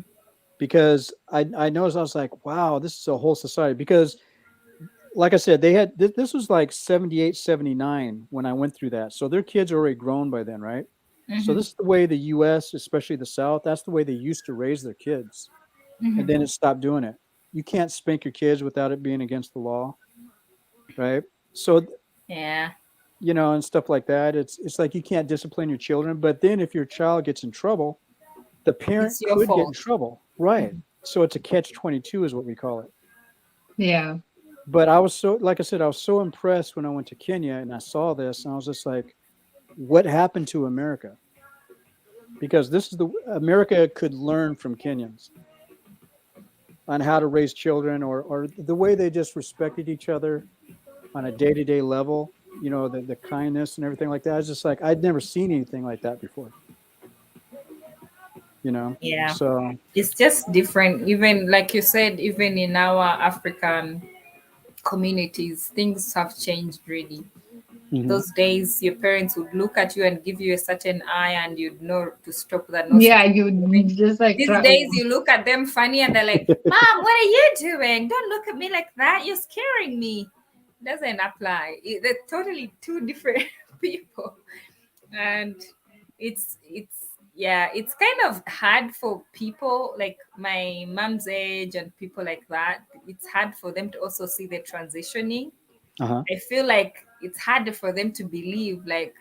because I noticed, I was like, wow, this is a whole society. Because like I said, they had this was like 78, 79 when I went through that. So their kids are already grown by then, right? So Mm-hmm. this is the way the US, especially the South, that's the way they used to raise their kids. And then Mm-hmm. it stopped doing it. You can't spank your kids without it being against the law, right? So Yeah. and stuff like that. It's like you can't discipline your children, but then if your child gets in trouble, the parent It's your could get in fault. trouble, right? So it's a catch-22 is what we call it. Yeah. But I was so, like I said, I was so impressed when I went to Kenya and I saw this, and I was just like, what happened to America? Because this is the America could learn from Kenyans on how to raise children, or the way they just respected each other on a day-to-day level, the kindness and everything like that. I was just like, I'd never seen anything like that before, you know. Yeah. So It's just different. Even like you said, even in our African communities, things have changed really. mhm. Those days, your parents would look at you and give you a certain eye, and you'd know to stop that Yeah, nonsense. you just like These try. days, you look at them funny, and they're like, "Mom, what are you doing? Don't look at me like that. You're scaring me." Doesn't apply. They're totally two different people, and it's yeah, it's kind of hard for people like my mom's age and people like that. It's hard for them to also see the transitioning. Uh-huh. I feel like it's harder for them to believe like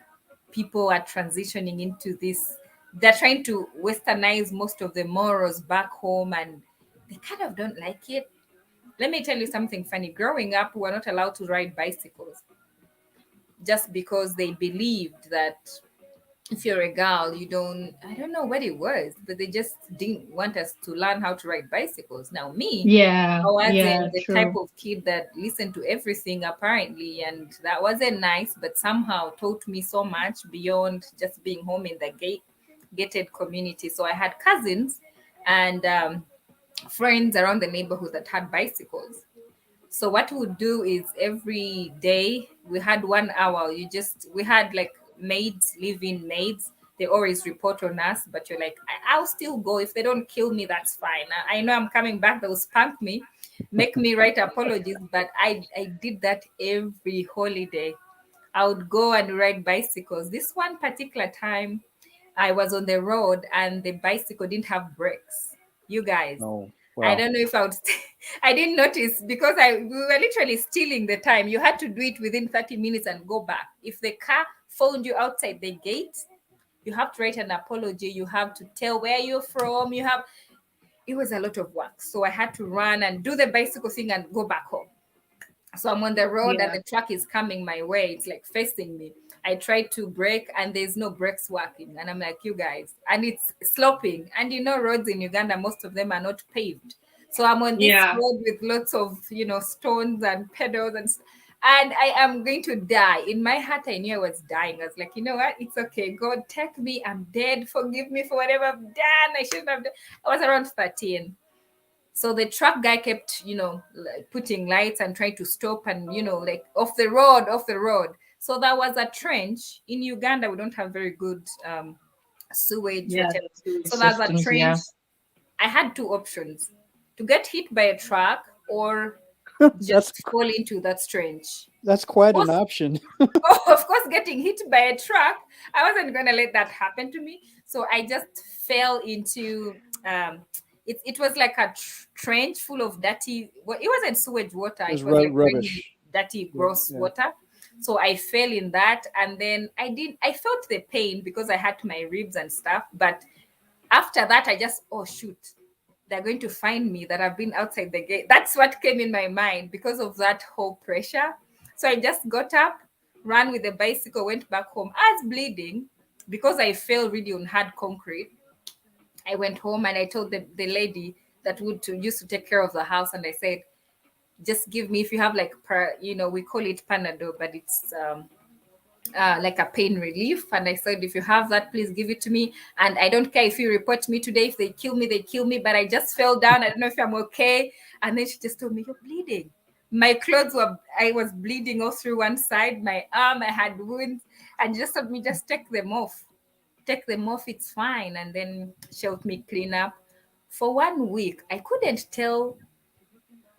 people are transitioning into this. They're trying to westernize most of the morals back home, and they kind of don't like it. Let me tell you something funny. Growing up, we were not allowed to ride bicycles just because they believed that if you're a girl, you don't, I don't know what it was, but they just didn't want us to learn how to ride bicycles. Now, me, Yeah, I yeah, wasn't the type true. of kid that listened to everything, apparently, and that wasn't nice, but somehow taught me so much beyond just being home in the gated community. So I had cousins and friends around the neighborhood that had bicycles. So what we would do is every day we had 1 hour. We had like maids, live-in maids. They always report on us, but you're like, I'll still go. If they don't kill me, that's fine. I know I'm coming back. They'll spank me, make me write apologies. But I did that every holiday. I would go and ride bicycles. This one particular time, I was on the road and the bicycle didn't have brakes. You guys, No. I Wow. don't know if I would. I didn't notice because we were literally stealing the time. You had to do it within 30 minutes and go back. If the car found you outside the gate, you have to write an apology. You have to tell where you're from. It was a lot of work. So I had to run and do the bicycle thing and go back home. So I'm on the road and Yeah, the truck is coming my way. It's like facing me. I tried to brake and there's no brakes working. And I'm like, you guys, and it's sloping. And you know, roads in Uganda, most of them are not paved. So I'm on this yeah, road with lots of, stones and pedals and I am going to die. In my heart, I knew I was dying. I was like, you know what? It's okay. God, take me. I'm dead. Forgive me for whatever I've done. I shouldn't have done. I was around 13. So the truck guy kept, like putting lights and trying to stop and, like off the road, off the road. So there was a trench. In Uganda, we don't have very good sewage, yeah. whatever. The sewage So there's a systems. trench. Yeah, I had two options: to get hit by a truck or that's just fall into that trench. that's quite an Both option. of course, getting hit by a truck, I wasn't going to let that happen to me. So I just fell into it was like a trench full of dirty, well, it wasn't sewage water, It was it was like really rubbish. dirty, Yeah, gross yeah. water. So I fell in that, and then I felt the pain because I had my ribs and stuff. But after that, I just, oh shoot, they're going to find me that I've been outside the gate. That's what came in my mind because of that whole pressure. So I just got up, ran with the bicycle, went back home. I was bleeding because I fell really on hard concrete. I went home and I told the lady that used to take care of the house, and I said, just give me, if you have like we call it Panadol, but it's like a pain relief. And I said, if you have that, please give it to me. And I don't care if you report me today. If they kill me, they kill me. But I just fell down. I don't know if I'm okay. And then she just told me, you're bleeding. My clothes I was bleeding all through one side. My arm, I had wounds. And just told me, just take them off. Take them off. It's fine. And then she helped me clean up. For 1 week, I couldn't tell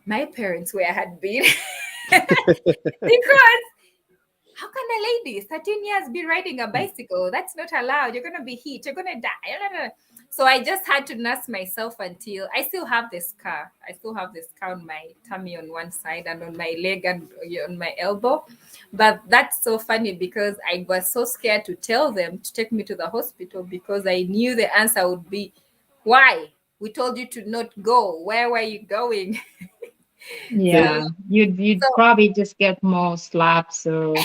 my parents where I had been because how can a lady 13 years be riding a bicycle? That's not allowed. You're going to be hit. You're going to die. So I just had to nurse myself until I still have the scar. I still have the scar on my tummy on one side and on my leg and on my elbow. But that's so funny because I was so scared to tell them to take me to the hospital because I knew the answer would be, why? We told you to not go. Where were you going? They, yeah. You'd So probably just get more slaps. So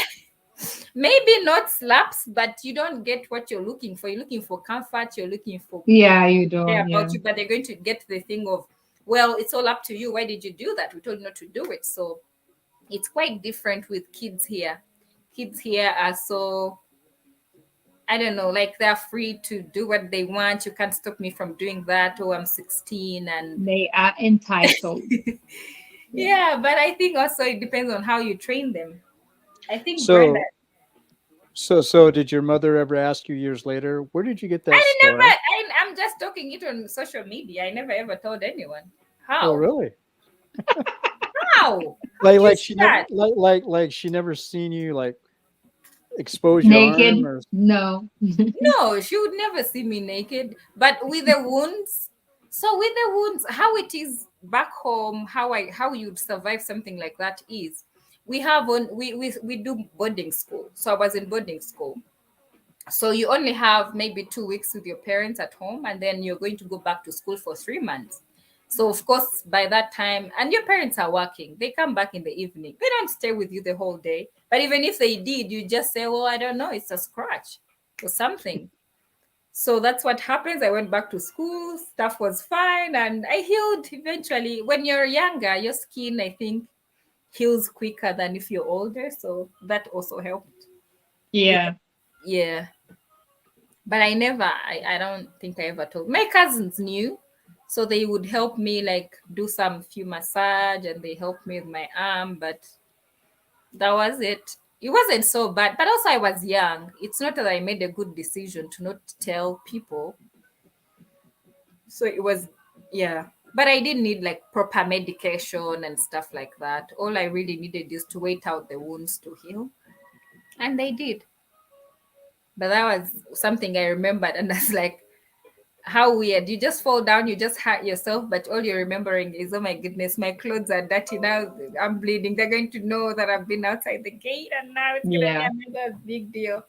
maybe not slaps, but you don't get what you're looking for. You're looking for comfort. You're looking for yeah, you care don't. about Yeah, you, but they're going to get the thing of, well, it's all up to you. Why did you do that? We told you not to do it. So it's quite different with kids here. Kids here are so, I don't know, like they're free to do what they want. You can't stop me from doing that. Oh, I'm 16 and they are entitled. Yeah. yeah, but I think also it depends on how you train them. I think Brenda, so so did your mother ever ask you years later, where did you get that I never, scar? I'm just talking it on social media. I never ever told anyone. Oh, How? really? How? How Like do you like see she never that? like she never seen you like expose your arm Naked? or No. No, she would never see me naked. But with the wounds, so with the wounds, how it is back home, how you'd survive something like that is we have on we do boarding school. So I was in boarding school. So you only have maybe 2 weeks with your parents at home, and then you're going to go back to school for 3 months. So of course, by that time, and your parents are working, they come back in the evening. They don't stay with you the whole day. But even if they did, you just say, "Well, I don't know, it's a scratch or something." So that's what happens. I went back to school, stuff was fine, and I healed eventually. When you're younger, your skin, I think, heals quicker than if you're older. So that also helped. Yeah. Yeah. But I don't think I ever told. My cousins knew. So they would help me like do some few massage and they helped me with my arm, but that was it. It wasn't so bad, but also I was young. It's not that I made a good decision to not tell people. So it was, yeah. But I didn't need like proper medication and stuff like that. All I really needed is to wait out the wounds to heal. And they did. But that was something I remembered. And that's like, how weird. You just fall down, you just hurt yourself, but all you're remembering is, oh my goodness, my clothes are dirty now. I'm bleeding. They're going to know that I've been outside the gate and now it's going to Yeah. be another big deal.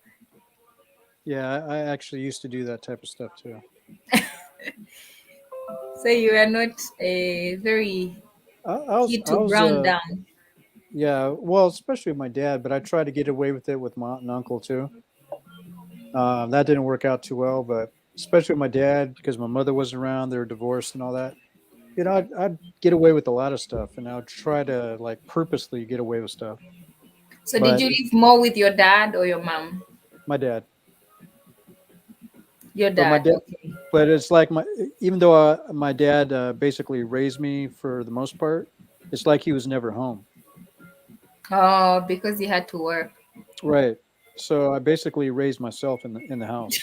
Yeah, I actually used to do that type of stuff too. So you are not a very I was key I to was ground down. yeah, well, especially with my dad, but I tried to get away with it with my aunt and uncle too. That didn't work out too well, but especially with my dad because my mother wasn't around, they were divorced and all that. I'd get away with a lot of stuff, and I'd try to like purposely get away with stuff. So did But you live more with your dad or your mom? my dad, Your but my dad, dad, okay. but it's like even though my dad basically raised me for the most part, it's like he was never home. Oh, because you had to work. Right. So I basically raised myself in the house.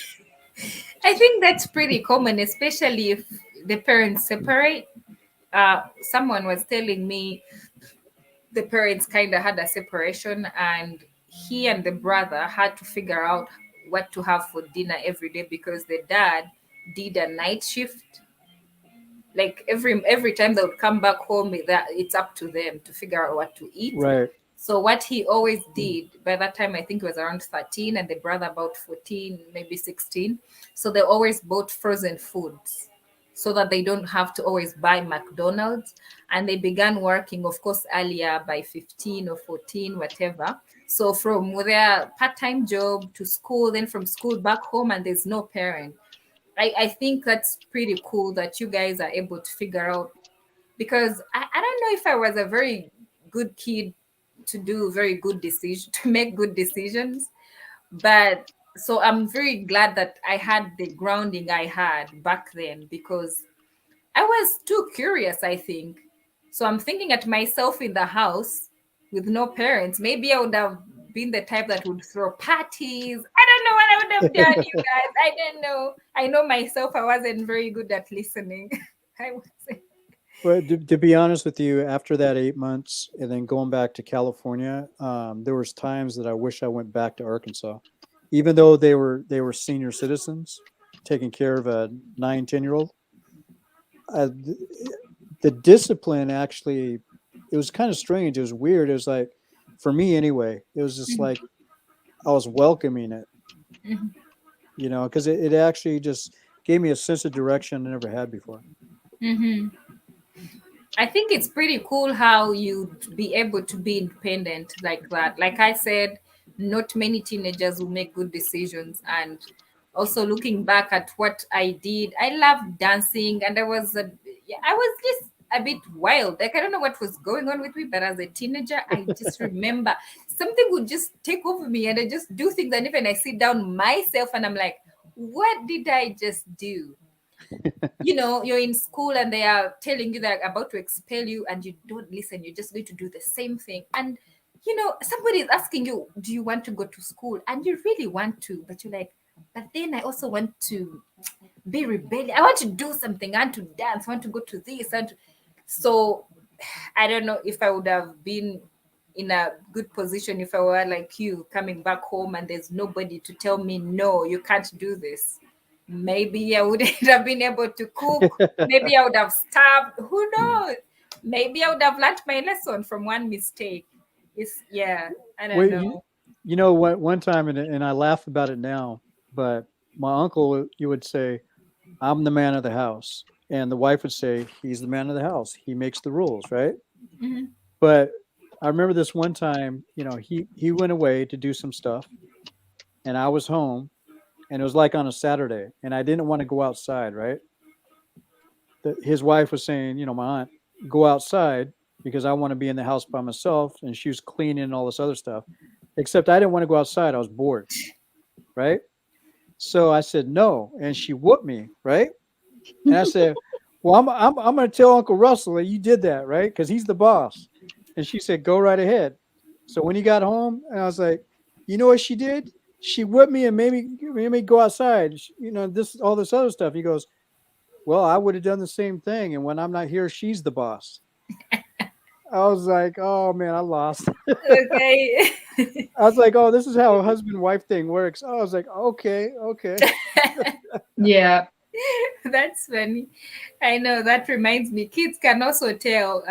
I think that's pretty common, especially if the parents separate. Someone was telling me the parents kind of had a separation and he and the brother had to figure out what to have for dinner every day because the dad did a night shift. Like every time they would come back home, that it's up to them to figure out what to eat. Right. So what he always did, by that time I think it was around 13 and the brother about 14, maybe 16. So they always bought frozen foods so that they don't have to always buy McDonald's. And they began working, of course, earlier by 15 or 14, whatever. So from their part-time job to school, then from school back home, and there's no parent. I think that's pretty cool that you guys are able to figure out because I don't know if I was a very good kid to do very good decisions, to make good decisions. But so I'm very glad that I had the grounding I had back then because I was too curious, I think. So I'm thinking at myself in the house with no parents. Maybe I would have been the type that would throw parties. I don't know what I would have done, you guys. I don't know. I know myself, I wasn't very good at listening. I would say. But to be honest with you, after that 8 months and then going back to California, there was times that I wish I went back to Arkansas, even though they were senior citizens taking care of a 9, 10 year old. Uh, th- the discipline actually, it was kind of strange. It was weird. It was like, for me anyway, it was just like I was welcoming it, Mhm. because it actually just gave me a sense of direction I never had before. Mhm. I think it's pretty cool how you'd be able to be independent like that. Like I said, not many teenagers will make good decisions. And also looking back at what I did, I loved dancing, and yeah, I was just a bit wild. Like I don't know what was going on with me, but as a teenager, I just remember something would just take over me, and I just do things. And even I sit down myself, and I'm like, "What did I just do?" You're in school and they are telling you they're about to expel you and you don't listen, you're just going to do the same thing. And somebody is asking you, do you want to go to school? And you really want to, but you're like, but then I also want to be rebellious. I want to do something. I want to dance. I want to go to this. So I don't know if I would have been in a good position if I were like you coming back home and there's nobody to tell me, no, you can't do this. Maybe I wouldn't have been able to cook. Maybe I would have starved. Who knows? Maybe I would have learned my lesson from one mistake. Yeah, I Well, don't know. one time, and I laugh about it now, but my uncle, you would say, I'm the man of the house. And the wife would say, he's the man of the house. He makes the rules, right? Mhm. But I remember this one time, he went away to do some stuff, and I was home, and it was like on a Saturday, and I didn't want to go outside, right? His wife was saying, my aunt, go outside because I want to be in the house by myself, and she was cleaning and all this other stuff. Except I didn't want to go outside. I was bored, right? So I said no, and she whooped me, right? And I said, well, I'm going to tell Uncle Russell that you did that, right? Because he's the boss. And she said, go right ahead. So when he got home, and I was like, you know what she did? She whipped me and made me go outside. All this other stuff. He goes, well, I would have done the same thing. And when I'm not here, she's the boss. I was like, oh man, I lost. Okay. I was like, oh, this is how a husband-wife thing works. I was like, okay. Yeah. That's funny. I know that reminds me. Kids can also tell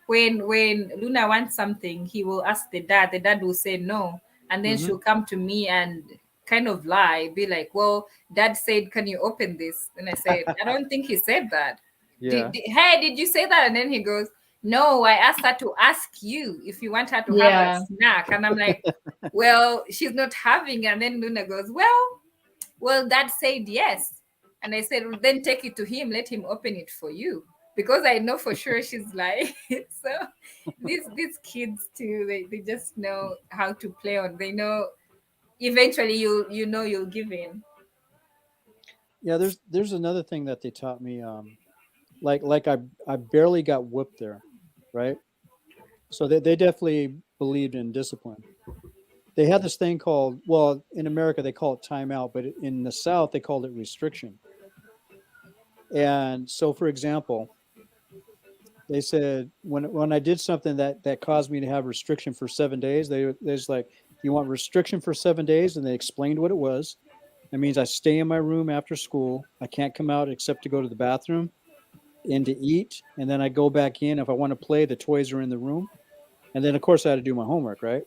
when Luna wants something, he will ask the dad. The dad will say no, and then Mhm. she'll come to me and kind of lie, be like, "Well, Dad said, can you open this?" And I said, "I don't think he said that." Yeah. Hey, did you say that? And then he goes, "No, I asked her to ask you if you want her to have Yeah. a snack." And I'm like, "Well, she's not having." And then Luna goes, well, Dad said yes. And I said, well, then take it to him, let him open it for you. Because I know for sure she's lying. So these kids too, they just know how to play on. They know eventually you'll give in. Yeah, there's another thing that they taught me. Like I barely got whooped there, right? So they definitely believed in discipline. They had this thing called, well, in America they call it timeout, but in the South they called it restriction. And so, for example, they said when I did something that caused me to have restriction for 7 days, they was like, you want restriction for 7 days, and they explained what it was. That means I stay in my room after school. I can't come out except to go to the bathroom and to eat, and then I go back in. If I want to play, the toys are in the room, and then of course I had to do my homework, right?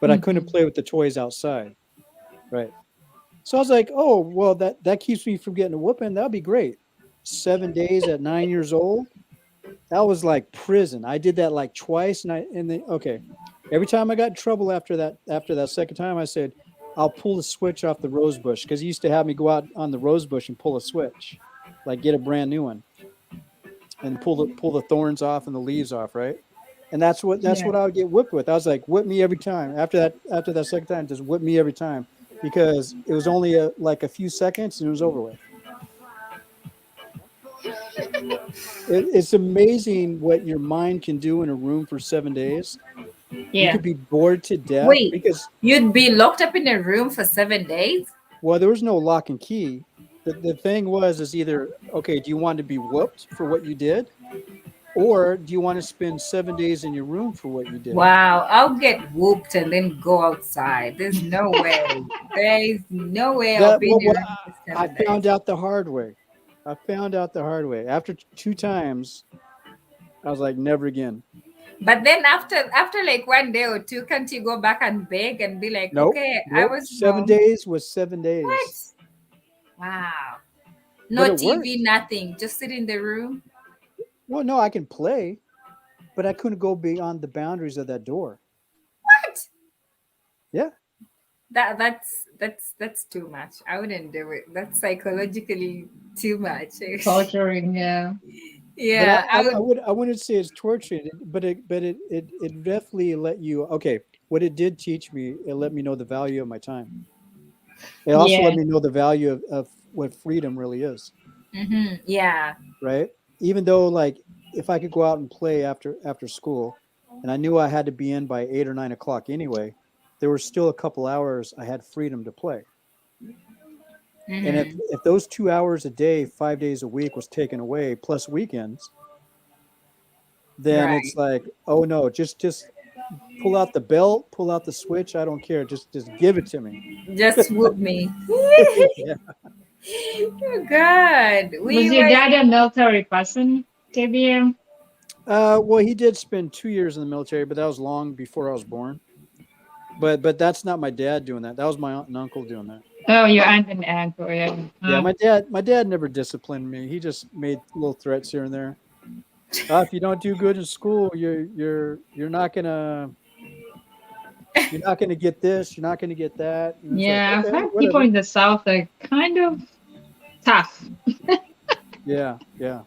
But I couldn't play with the toys outside, right? So I was like, oh well, that keeps me from getting a whooping. That'd be great. 7 days at 9 years old, that was like prison. I did that like twice, and then okay, every time I got in trouble after that second time, I said, I'll pull the switch off the rose bush, because he used to have me go out on the rose bush and pull a switch, like get a brand new one, and pull the thorns off and the leaves off, right? And that's what I would get whipped with. I was like, whip me every time. After that second time, just whip me every time, because it was only like a few seconds and it was over with. It's amazing what your mind can do in a room for 7 days. You Yeah. could be bored to death. Wait. Because, You'd be locked up in a room for 7 days? well, there was no lock and key. The thing is either, okay, do you want to be whooped for what you did? Or do you want to spend 7 days in your room for what you did? Wow, I'll get whooped and then go outside. There's no way. There is no way I'll be in your room for 7 I days. found out the hard way. After 2 times, I was like, never again. But then after like 1 day or two, can't you go back and beg and be like, Nope. okay, I Nope. was 7 wrong. days was 7 days. What? Wow. No But it TV, worked. nothing. Just sit in the room. Well, no, I can play, but I couldn't go beyond the boundaries of that door. What? Yeah. That's too much. I wouldn't do it. That's psychologically too much. Torturing, yeah. Yeah, But I wouldn't say it's torturing, but it definitely let you. Okay, what it did teach me, it let me know the value of my time. It also let me know the value of what freedom really is. Yeah. Right. Even though, like, if I could go out and play after school, and I knew I had to be in by 8 or 9 o'clock anyway, there were still a couple hours I had freedom to play. And if those 2 hours a day, 5 days a week was taken away, plus weekends, then Right. it's like, oh no, just pull out the belt, pull out the switch. I don't care. Just give it to me. Just whoop me. Yeah. Oh God. Was your dad a military person, KBM? Well, he did spend 2 years in the military, but that was long before I was born. But that's not my dad doing that. That was my aunt and uncle doing that. Oh, your aunt and uncle, yeah. Yeah, my dad never disciplined me. He just made little threats here and there. If you don't do good in school, you're not gonna get this, you're not gonna get that. And it's like, Yeah, I've okay, had people whatever. in the South that are kind of tough. Yeah, yeah.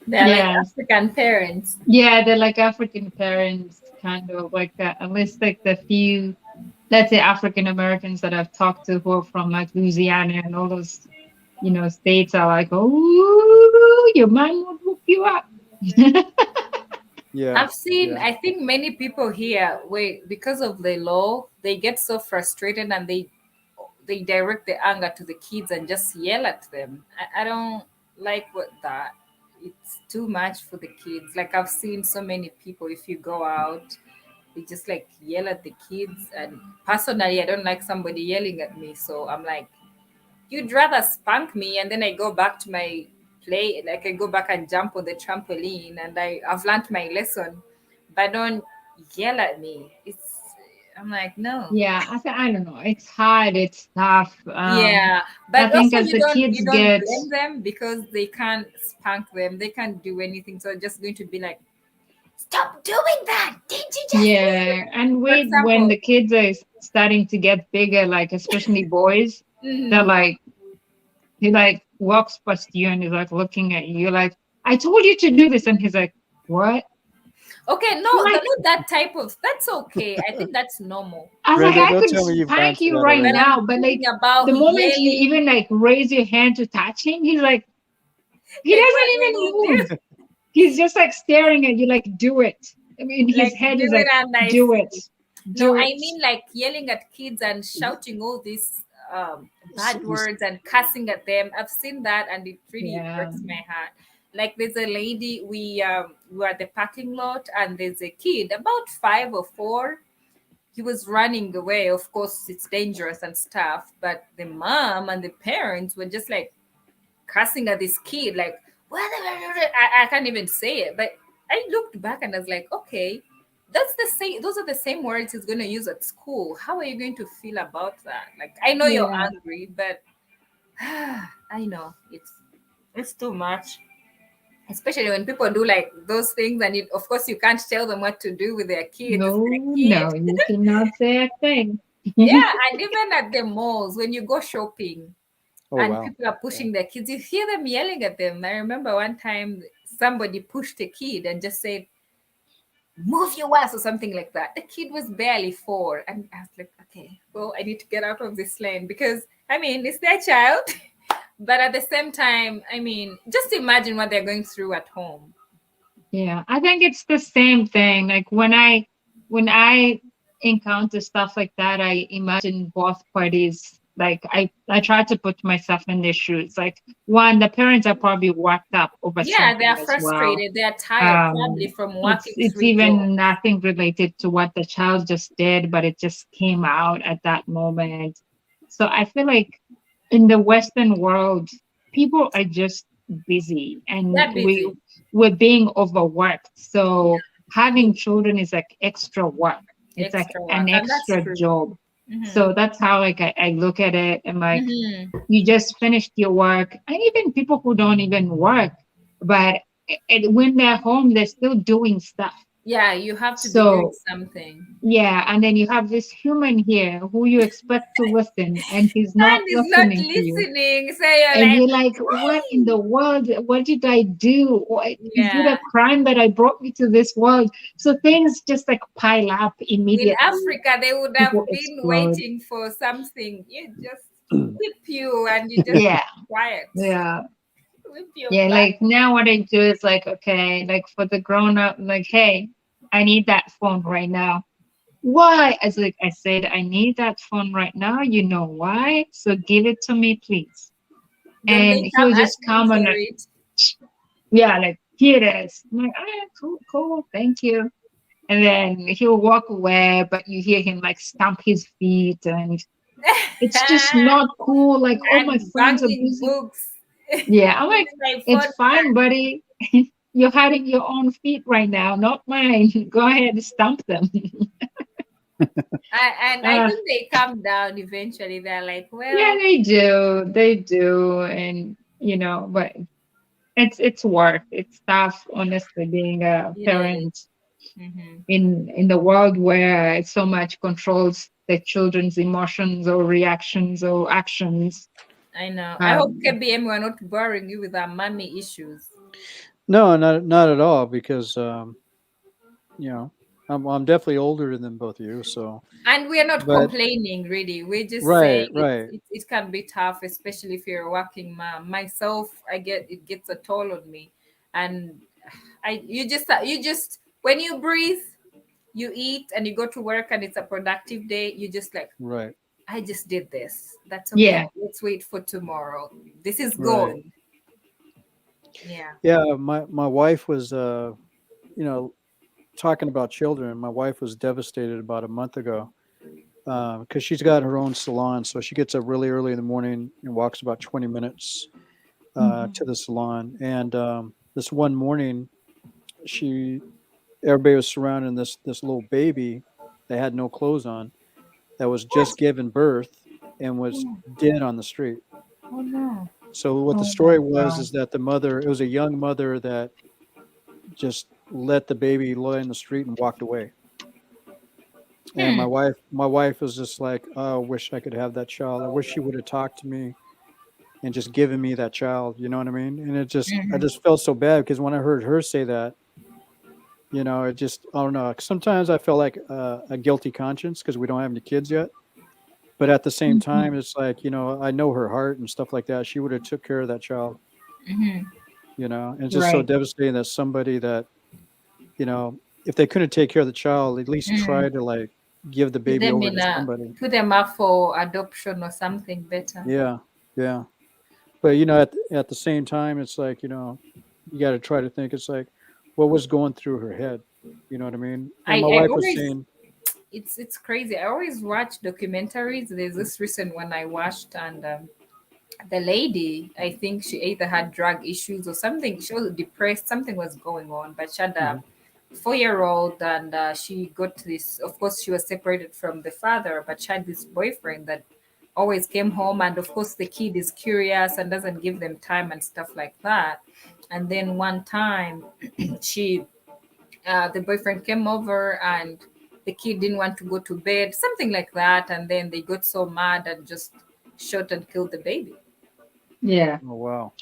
They're like Yeah. African parents. Yeah, they're like African parents, kind of like that. At least like the few, let's say African Americans that I've talked to who are from like Louisiana and all those, states are like, oh, your man would whoop you up. Yeah. I've seen, Yeah. I think many people here, wait, because of the law, they get so frustrated and they direct the anger to the kids and just yell at them. I don't like what that. It's too much for the kids. Like I've seen so many people, if you go out, they just like yell at the kids. And personally, I don't like somebody yelling at me. So I'm like, you'd rather spank me and then I go back to my play, like I go back and jump on the trampoline and I've learned my lesson, but don't yell at me. I'm like, no. Yeah, I don't know. It's hard. It's tough. Yeah, I but think also as the kids you don't get, blame them because they can't spank them, they can't do anything, so just going to be like, stop doing that, did you just yeah, and for wait, when example. the kids are starting to get bigger, like especially boys, they're Mhm. like, he like walks past you and he's like looking at you, like, I told you to do this, and he's like, what? Okay, no, I'm like, not that type of, that's okay, I think that's normal. I was like, Brenda, I don't could tell me you've gone spank through you that right But already. now, I'm but like thinking about the moment you yelling. even like raise your hand to touch him, he's like, he Like, doesn't what even will you move. do? He's just like staring at you, like, do it. I mean, his Like, head do is it like, and I do it, see. No, do I it. mean like yelling at kids and shouting all these S- bad s- words and cussing at them. I've seen that and it really Yeah. breaks my heart. Like there's a lady, we were at the parking lot and there's a kid about 5 or 4. He was running away. Of course, it's dangerous and stuff, but the mom and the parents were just like cussing at this kid, like, I can't even say it. But I looked back and I was like, okay, that's the same. Those are the same words he's going to use at school. How are you going to feel about that? Like, I know you're Yeah. angry, but I know it's too much. Especially when people do like those things, and of course you can't tell them what to do with their kids. It's their No, kid. no, you cannot say a thing. Yeah, and even at the malls when you go shopping, oh and wow. people are pushing their kids, you hear them yelling at them. I remember one time somebody pushed a kid and just said, move your ass or something like that. The kid was barely 4. And I was like, okay, well, I need to get out of this lane because, I mean, it's their child. But at the same time, I mean, just imagine what they're going through at home. Yeah, I think it's the same thing. Like when I encounter stuff like that, I imagine both parties. Like I try to put myself in their shoes. Like one, the parents are probably worked up over Yeah, they something are as well. frustrated. They are tired, probably from It's working it's 3 jobs. even nothing related to what the child just did, but it just came out at that moment. So I feel like in the Western world, people are just busy and They're busy. we're being overworked. So having children is like extra work. It's like Extra an work. And that's extra true. job. Hmm. So that's how like I look at it and like Hmm. you just finished your work. And even people who don't even work, but when they're home, they're still doing stuff. Yeah, you have to be doing So something. yeah, and then you have this human here who you expect to listen, and he's not And he's not listening to you. listening. So you're And like, you're like, what in the world? What did I do? Is it yeah. a crime that I brought you to this world? So things just like pile up In immediately. Africa, they would have People been explode. waiting for something. You just whip you and you just Yeah, quiet. yeah, Whip your yeah. butt. Like now, what I do is like, okay, like for the grown up, like, hey, I need that phone right now. Why? As like I said, I need that phone right now. You know why? So give it to me, please. Then And they come he'll just asking come for and it. yeah, like here it is. I'm like, ah, cool, cool, thank you. And then he'll walk away, but you hear him like stamp his feet, and it's just not cool. Like all my And friends are banging busy. books. Yeah, I'm like, My it's phone. fine, buddy. You're hiding your own feet right now, not mine. Go ahead, stamp them. And I Uh, think they calm down eventually. They're like, yeah, well, they do. They do. And, but it's work. It's tough, honestly, being a it is. parent Hmm. in the world where it so much controls the children's emotions or reactions or actions. I know. I hope Um, KBM we're not boring you with our mommy issues. No, not at all, because you know, I'm definitely older than both of you, so And we're not but complaining, really. We're just right, saying right. it can be tough, especially if you're a working mom. Myself, it gets a toll on me, and you just when you breathe, you eat, and you go to work, and it's a productive day. You just like, Right, I just did this. That's okay. yeah. Let's wait for tomorrow. This is right. gone. Yeah. Yeah, my wife was you know, talking about children. My wife was devastated about a month ago because she's got her own salon, so she gets up really early in the morning and walks about 20 minutes to Mhm. the salon. And this one morning, she everybody was surrounding this little baby that had no clothes on, that was just given birth and was dead on the street. Oh no. So what the Oh my story was God. is that the mother, it was a young mother that just let the baby lie in the street and walked away. And Hmm. my wife was just like, oh, I wish I could have that child. I wish she would have talked to me and just given me that child. You know what I mean? And I Mhm. just felt so bad because when I heard her say that, it just, I don't know. Sometimes I felt like a guilty conscience because we don't have any kids yet. But at the same time, Mhm. it's like, I know her heart and stuff like that. She would have took care of that child, Mhm. and it's just so Right. devastating that somebody that, if they couldn't take care of the child, at least try Mhm. to like give the Put baby them over in to a somebody. put them up for adoption or something better. Yeah. Yeah. But at the same time, it's like, you got to try to think. It's like, what was going through her head? You know what I mean? And my I wife was always saying, it's crazy. I always watch documentaries. There's this recent one I watched, and the lady, I think she either had drug issues or something. She was depressed. Something was going on, but she had a Mhm. 4-year-old, and she got this. Of course, she was separated from the father, but she had this boyfriend that always came home, and of course, the kid is curious and doesn't give them time and stuff like that. And then one time, she the boyfriend came over and the kid didn't want to go to bed, something like that. And then they got so mad and just shot and killed the baby. Yeah. Oh, wow.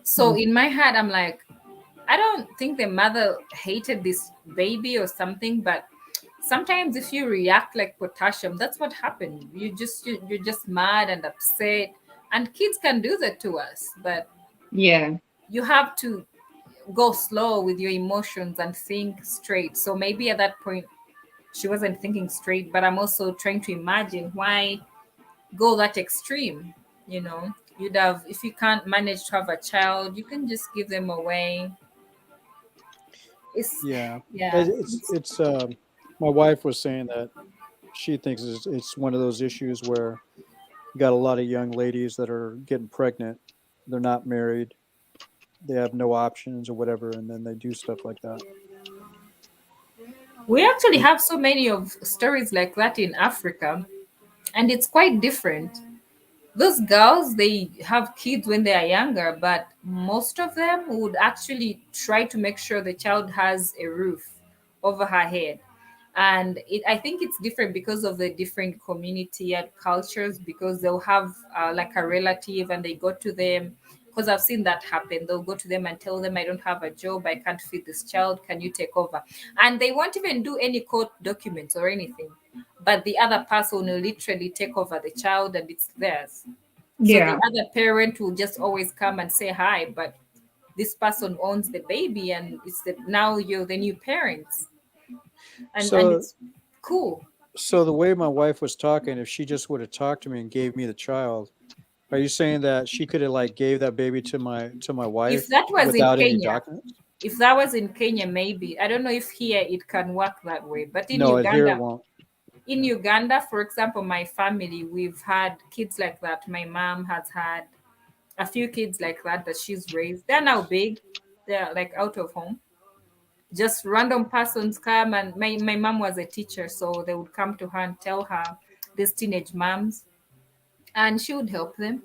So in my head, I'm like, I don't think the mother hated this baby or something, but sometimes if you react like potassium, that's what happened. You're just mad and upset, and kids can do that to us. But Yeah. you have to go slow with your emotions and think straight. So maybe at that point she wasn't thinking straight, but I'm also trying to imagine why go that extreme. You'd have, if you can't manage to have a child, you can just give them away. It's Yeah. yeah. It's my wife was saying that she thinks it's one of those issues where you got a lot of young ladies that are getting pregnant. They're not married. They have no options or whatever, and then they do stuff like that. We actually have so many of stories like that in Africa, and it's quite different. Those girls, they have kids when they are younger, but most of them would actually try to make sure the child has a roof over her head. And I think it's different because of the different community and cultures, because they'll have like a relative and they go to them, because I've seen that happen. They'll go to them and tell them, I don't have a job, I can't feed this child, can you take over? And they won't even do any court documents or anything, but the other person will literally take over the child and it's theirs. So the Yeah. other parent will just always come and say hi, but this person owns the baby and now you're the new parents. And So, it's cool. so the way my wife was talking, if she just would have talked to me and gave me the child, are you saying that she could have like gave that baby to my If wife that was in without any Kenya, documents? if that was in Kenya, maybe. I don't know if here it can work that way, but No, here it won't. In Uganda, for example, my family, we've had kids like that. My mom has had a few kids like that she's raised. They're now big. They're like out of home. just random persons come, and my mom was a teacher, so they would come to her and tell her these teenage moms, and she would help them.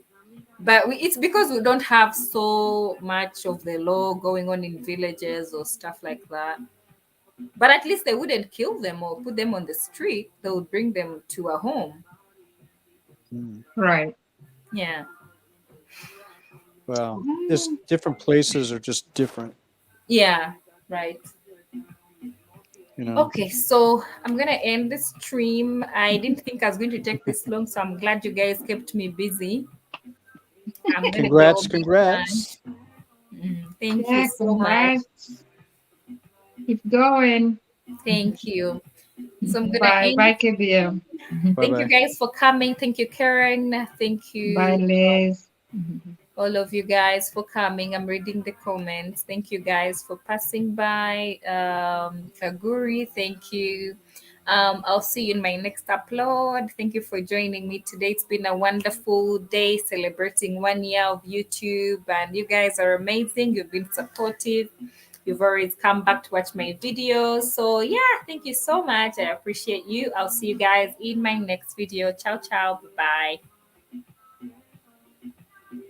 But it's because we don't have so much of the law going on in villages or stuff like that. But at least they wouldn't kill them or put them on the street. They would bring them to a home. Right. Yeah. Well, just different places are just different. Yeah. Right. You know. Okay, so I'm gonna end the stream. I didn't think I was going to take this long, so I'm glad you guys kept me busy. I'm gonna Congrats, go congrats. Thank Yeah, you so much. congrats. Keep going. Thank you. So I'm gonna Bye. end. Bye, KBM. Thank you Bye-bye. guys for coming. Thank you, Karen. Thank you. Bye, Liz. All of you guys for coming. I'm reading the comments. Thank you guys for passing by. Kaguri, thank you. I'll see you in my next upload. Thank you for joining me today. It's been a wonderful day celebrating 1 year of YouTube, and you guys are amazing. You've been supportive. You've always come back to watch my videos. So yeah, thank you so much. I appreciate you. I'll see you guys in my next video. Ciao, ciao. Bye.